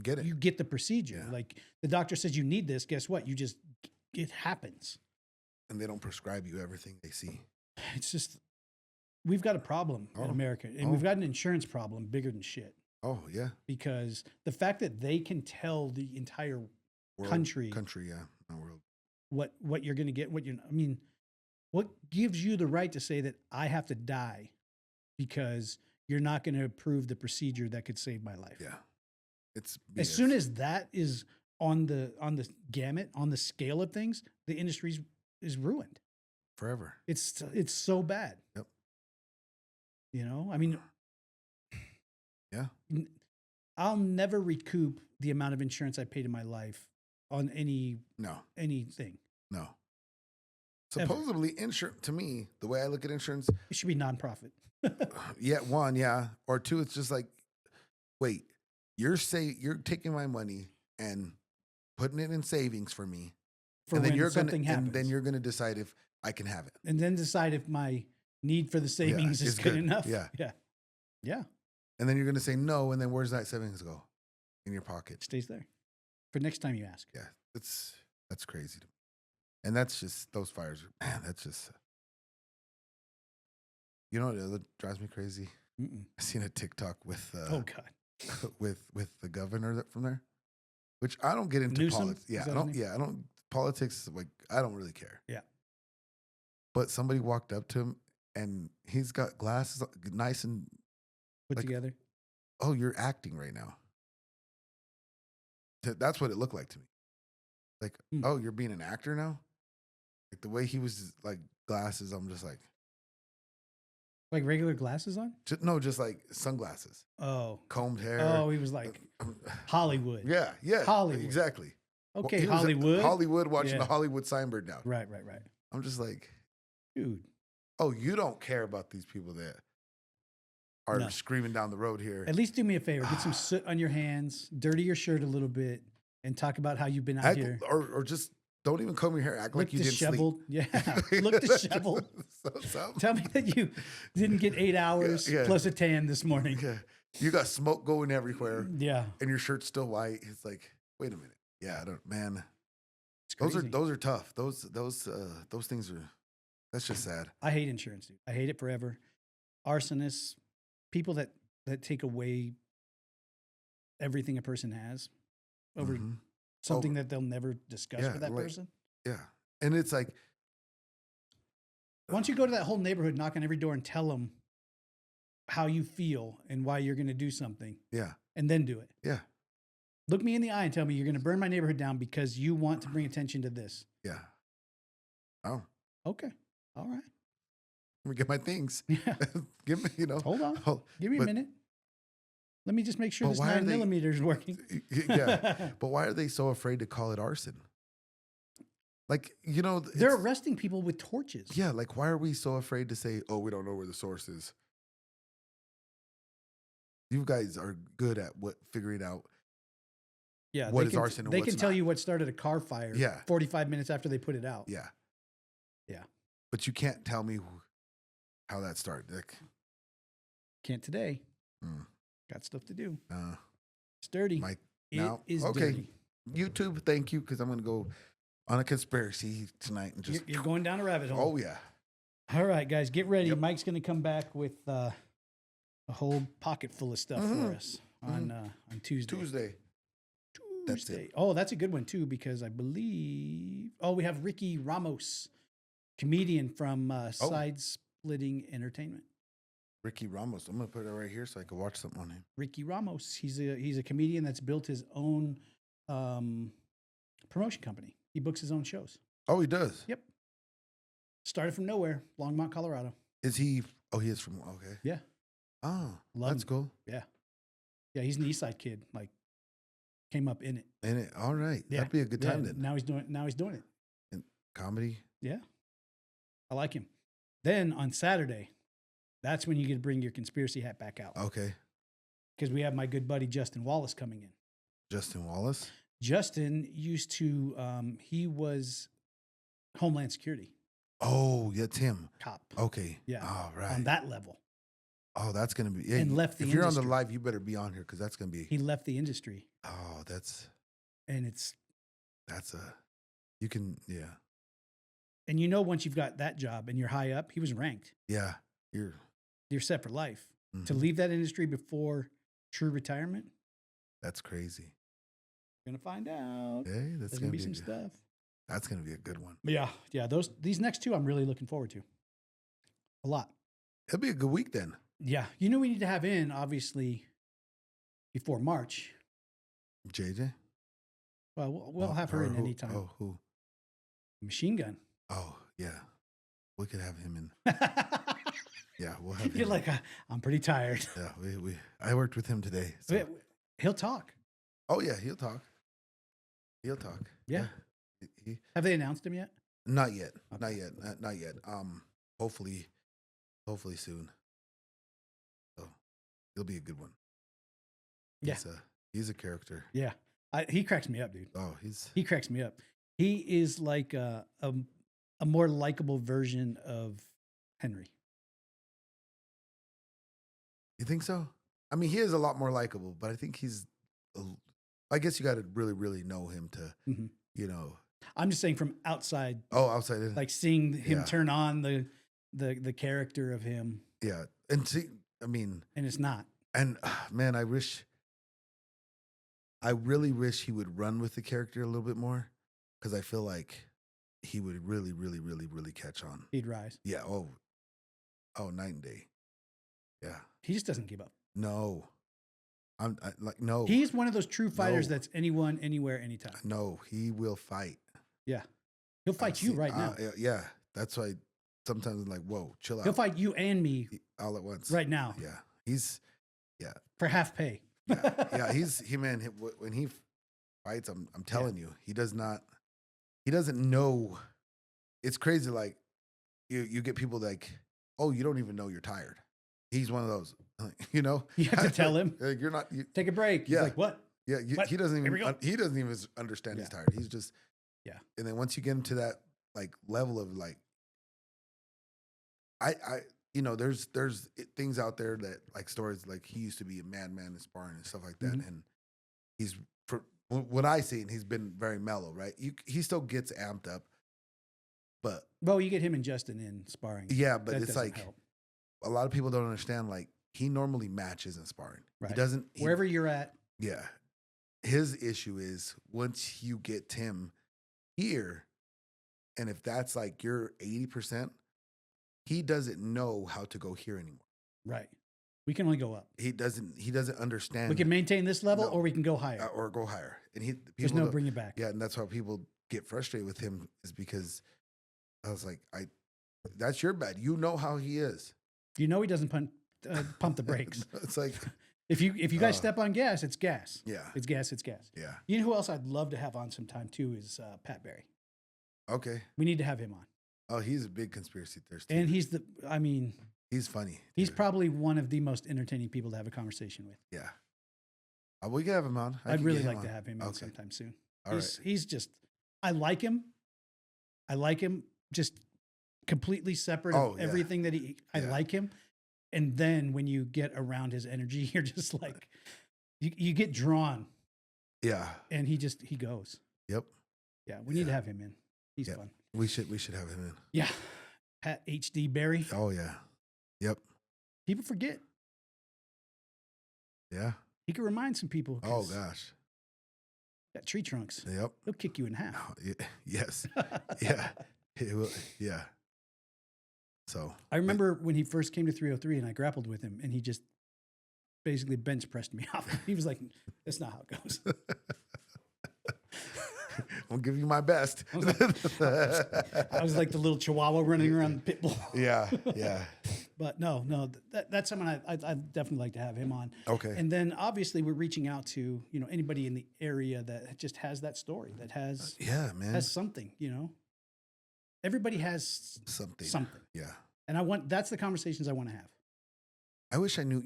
get it. You get the procedure. Yeah. Like the doctor says you need this. Guess what? It happens. And they don't prescribe you everything they see. It's just we've got a problem in America, and we've got an insurance problem bigger than shit. Oh yeah. Because the fact that they can tell the entire country, not world, what you're going to get, what gives you the right to say that I have to die because you're not going to approve the procedure that could save my life. Yeah. It's As BS. soon as that is on the gamut, on the scale of things, the industry is ruined. forever. It's so bad. Yep. You know, I mean, Yeah. I'll never recoup the amount of insurance I paid in my life on anything. No. Ever. Supposedly, insurance, to me, the way I look at insurance, It should be nonprofit. one, yeah. Or two, it's just like, wait, you're taking my money and putting it in savings for me. For and then when you're something gonna happens. and then you're gonna decide if I can have it. And then decide if my need for the savings is it's good good. enough. Yeah. Yeah. Yeah. And then you're gonna say no, and then where's that savings go? In your pocket. It stays there for next time you ask. Yeah. That's crazy to me. And that's just those fires, man, that's just you know what drives me crazy? Mm-mm. I seen a TikTok with Oh God. with the governor from there, which I don't get into Newsom? politics. Yeah, Is that I his don't. name? Yeah, I don't politics. Like I don't really care. Yeah. But somebody walked up to him, and he's got glasses, nice and Put like, together. oh, you're acting right now. That's what it looked like to me. Like, oh, you're being an actor now. Like the way he was, like glasses. I'm just like regular glasses on? just like sunglasses, Oh. combed hair. Oh, he was like Hollywood. Yeah, Hollywood. exactly. Okay, He was at Hollywood. Hollywood watching Yeah. the Hollywood signboard now. Right. I'm just like, Dude. oh, you don't care about these people that are No. screaming down the road here. At least do me a favor. Get some soot on your hands, dirty your shirt a little bit, and talk about how you've been out here. Or just don't even comb your hair. Act like you didn't disheveled. sleep. Yeah. Look disheveled. So- Tell me that you didn't get 8 hours Yeah. plus a tan this morning. yeah. You got smoke going everywhere, Yeah. and your shirt's still white. It's like, wait a minute. Yeah, I don't. Man, It's those crazy. are tough. Those things are. That's just sad. I hate insurance, dude. I hate it forever. Arsonists, people that take away everything a person has over Mhm. something that they'll never discuss Yeah, with that like- person. Yeah, and it's like, Why don't you go to that whole neighborhood, knock on every door, and tell them how you feel and why you're going to do something, yeah, and then do it. yeah, Look me in the eye and tell me you're going to burn my neighborhood down because you want to bring attention to this. yeah. Oh, Okay. All right. let me get my things. Yeah. Give me, Hold on. Oh, Give me a but- minute. Let me just make sure But this why are 9mm is working. Yeah, but why are they so afraid to call it arson? Like, They're it's- arresting people with torches. Yeah, like why are we so afraid to say, "Oh, we don't know where the source is"? You guys are good at figuring out. Yeah. What they is can, arson and They what's can tell not. you what started a car fire Yeah. 45 minutes after they put it out. Yeah, Yeah. but you can't tell me how that started. Like, Can't today. mm, Got stuff to do. uh, It's dirty. Mike, It now, is okay. dirty. YouTube, thank you, because I'm gonna go on a conspiracy tonight and just. You're going down a rabbit hole. Oh yeah, All right, guys, get ready. Yep. Mike's going to come back with a whole pocket full of stuff for us on Tuesday. Tuesday. That's it. Tuesday. Oh, that's a good one too because I believe. Oh, we have Ricky Ramos, comedian from Side Splitting Entertainment. Ricky Ramos. I'm gonna put it right here so I can watch something on him. Ricky Ramos. He's a comedian that's built his own promotion company. He books his own shows. Oh, he does. Yep. Started from nowhere, Longmont, Colorado. Is he? Oh, he is from. Okay. Yeah. Oh, Love that's him. cool. Yeah. Yeah, he's an East Side kid. Like, came up in it. And it, all right, Yeah. that'd be a good time then. Now he's doing it. Comedy. Yeah. I like him. Then on Saturday, that's when you get to bring your conspiracy hat back out. Okay. Because we have my good buddy Justin Wallace coming in. Justin Wallace. Justin used to, he was Homeland Security Oh, that's him. cop. Okay. Yeah. All right. On that level. Oh, that's gonna be. And left the If you're on the industry. live, you better be on here because that's gonna be. He left the industry. Oh, that's And it's, a. You can. Yeah. and you know, once you've got that job and you're high up, he was ranked. Yeah. You're. You're set for life. To mhm. leave that industry before true retirement, That's crazy. we're going to find out. Hey, that's There's gonna going to be be some a good- stuff. That's gonna be a good one. But yeah, these next two I'm really looking forward to. A lot. It'll be a good week then. Yeah. You know, we need to have in, obviously, before March. JJ? Well, we'll have her in who, anytime. Oh, who? Machine Gun. Oh, yeah. We could have him in. Yeah, we'll have him. You're like, I'm pretty tired. Yeah, I worked with him today. So. He'll talk. Oh, yeah, he'll talk. He'll talk. Yeah. He, Have they announced him yet? not yet. Okay. Not yet. Not yet. Hopefully soon. So he'll be a good one. Yeah. He's a character. Yeah. He cracks me up, dude. Oh, He cracks me up. He is like a more likable version of Henry. You think so? I mean, he is a lot more likable, but I think I guess you got to really, really know him to, you know. I'm just saying from outside. Oh, outside. Like seeing him turn on the character of him. Yeah. And see, I mean. And it's not. And man, I really wish he would run with the character a little bit more, because I feel like he would really, really, really, really catch on. He'd rise. Yeah. Oh, night and day. Yeah. He just doesn't give up. No. No. He's one of those true fighters that's anyone, anywhere, anytime. No, he will fight. Yeah. He'll fight you right now. Yeah. That's why sometimes I'm like, whoa, chill out. He'll fight you and me all at once. right now. Yeah. For half pay. Yeah. When he fights, I'm telling you, he doesn't know. It's crazy. Like you get people like, oh, you don't even know you're tired. He's one of those, you know. You have to tell him. You're not. Take a break. Yeah. He's like, what? Yeah. What? He doesn't Here we even. go. He doesn't even understand he's tired. He's just. Yeah. And then once you get into that like level of like, there's things out there that like stories like he used to be a madman in sparring and stuff like that, and he's for what I see, and he's been very mellow, right? He still gets amped up, but you get him and Justin in sparring. Yeah, but that it's like help. A lot of people don't understand. Like he normally matches in sparring. Right. He doesn't wherever you're at. Yeah, his issue is once you get him here, and if that's like your 80%, he doesn't know how to go here anymore. Right. We can only go up. He doesn't understand. We can maintain this level, or we can go higher. Or go higher. And there's no bring it back. Yeah, and that's why people get frustrated with him, is because I was like, that's your bad. You know how he is. You know he doesn't pump the brakes. It's like if you guys step on gas, it's gas. Yeah. It's gas. It's gas. Yeah. You know who else I'd love to have on sometime too is Pat Barry. Okay. We need to have him on. Oh, he's a big conspiracy theorist. And he's funny. He's dude. probably one of the most entertaining people to have a conversation with. Yeah. We can have him on. I'd really like to have him on sometime soon. He's just, I like him just completely separate of everything that I like him. And then when you get around his energy, you're just like, you get drawn. Yeah. And he goes. Yep. Yeah. We need to have him in. He's fun. We should have him in. Yeah. Pat HD Barry. Oh yeah. Yep. People forget. Yeah. He could remind some people. Oh gosh. Got tree trunks. Yep. He'll kick you in half. Oh, yes. Yeah. He will. Yeah. So I remember when he first came to 303 and I grappled with him, and he just basically bench pressed me off. He was like, "That's not how it goes." I'll give you my best. I was like the little chihuahua running around the pit bull. Yeah. But no, that's someone I'd definitely like to have him on. Okay. And then obviously we're reaching out to, anybody in the area that just has that story, that has has something, Everybody has something. Yeah. And that's the conversations I want to have. I wish I knew,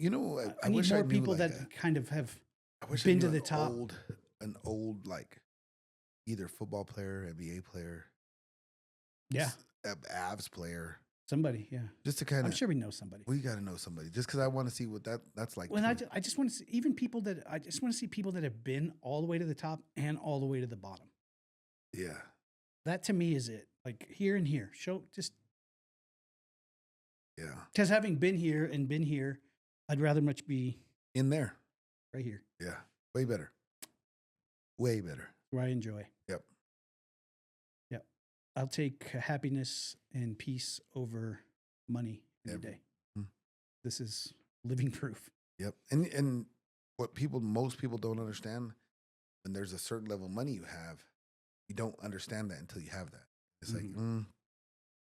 I need more people that kind of have been to the top. An old, like, either football player, NBA player. Yeah. Avs player. Somebody, yeah. Just to kind of. I'm sure we know somebody. We got to know somebody. Just because I want to see what that's like. Well, I just want to see people that have been all the way to the top and all the way to the bottom. Yeah. That to me is it. Like here and here. Yeah. Because having been here, I'd rather much be in there. Right here. Yeah. Way better. Way better. Where I enjoy. Yep. I'll take happiness and peace over money every day. Mm. This is living proof. Yep. And what most people don't understand, when there's a certain level of money you have, you don't understand that until you have that. It's like,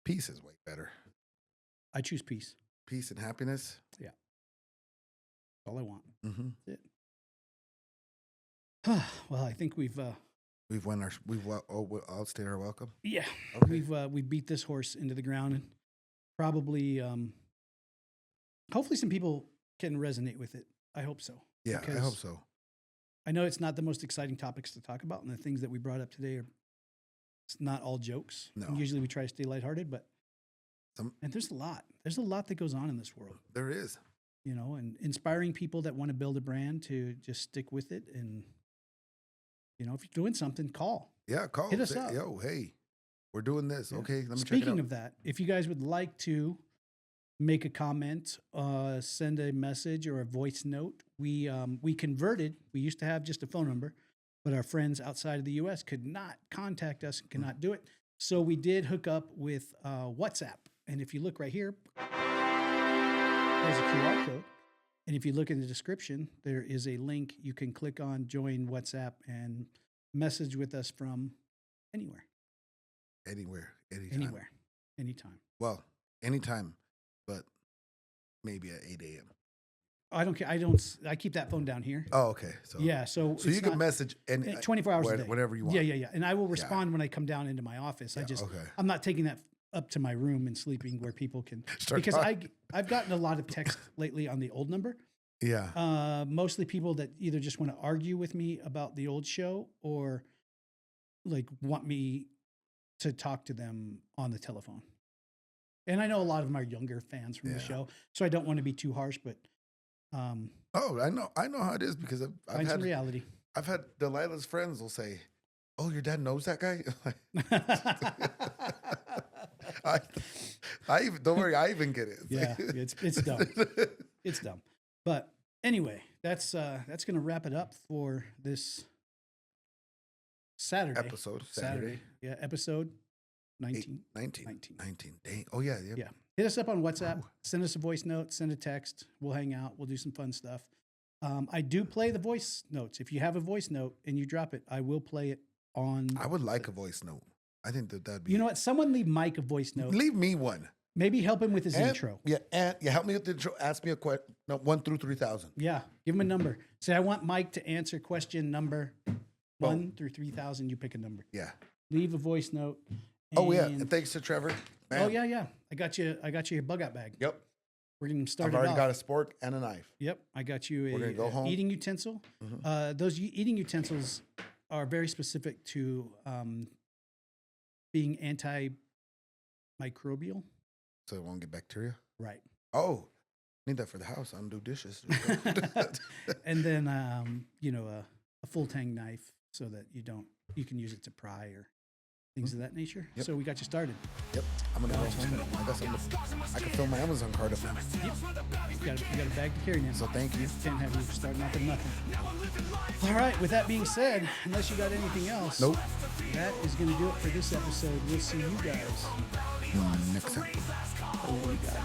peace is way better. I choose peace. Peace and happiness. Yeah. All I want. Mm-hmm. That's it. Well, I think we've outstayed our welcome. yeah, Okay. we beat this horse into the ground, and probably hopefully some people can resonate with it. I hope so. Yeah, I hope so. I know it's not the most exciting topics to talk about, and the things that we brought up today are it's not all jokes. No. And usually we try to stay lighthearted, but and there's a lot that goes on in this world. There is. You know, and inspiring people that want to build a brand to just stick with it. And, you know, if you're doing something, call. Yeah, call. Hit us Say, up. Yo, hey, we're doing this. Yeah. Okay, let me check it Speaking out. of that, if you guys would like to make a comment, send a message or a voice note, we converted. We used to have just a phone number, but our friends outside of the U.S. could not contact us and cannot do it. So we did hook up with WhatsApp. And if you look right here, there's a QR code. And if you look in the description, there is a link you can click on, join WhatsApp, and message with us from anywhere. Anywhere, anytime. Anywhere, anytime. Well, anytime, but maybe at 8 a.m. I don't care. I keep that phone down here. Oh, okay. So Yeah, so you can message 24 hours a day. whenever you want. Yeah. And I will respond when I come down into my office. Yeah, I'm not taking that up to my room and sleeping where people can, Start because talking. I've gotten a lot of text lately on the old number. Yeah. Mostly people that either just want to argue with me about the old show or like want me to talk to them on the telephone. And I know a lot of them are younger fans from the show, so I don't want to be too harsh, but Oh, I know how it is because I've find some reality. I've had Delilah's friends will say, "Oh, your dad knows that guy." I even, don't worry, I even get it. Yeah, it's dumb. It's dumb. But anyway, that's gonna wrap it up for this Saturday. Saturday. Yeah, episode 19. 19. Dang. Oh yeah. Yeah. Hit us up on WhatsApp. Send us a voice note. Send a text. We'll hang out. We'll do some fun stuff. I do play the voice notes. If you have a voice note and you drop it, I will play it on. I would like a voice note. I think that'd be. You know what? Someone leave Mike a voice note. Leave me one. Maybe help him with his intro. Yeah, and help me with the intro. Ask me a question. No, 1 through 3,000. Yeah, give him a number. Say, I want Mike to answer question number 1 through 3,000. You pick a number. Yeah. Leave a voice note. Oh yeah, and thanks to Trevor. Man. Oh yeah. I got you your bug out bag. Yep. We're gonna start. I've already got a spork and a knife. Yep, I got you We're gonna go home. eating utensil. Those eating utensils are very specific to being antimicrobial. So it won't get bacteria. Right. Oh, need that for the house. Undo dishes. And then a full tang knife so that you can use it to pry or things of that nature. Yep. So we got you started. Yep. I'm gonna go home. I can fill my Amazon card up. Yep. You got a bag to carry now. So thank you. Can't have you starting off with nothing. All right. With that being said, unless you got anything else, Nope. that is going to do it for this episode. We'll see you guys Next time. Oh, we got it.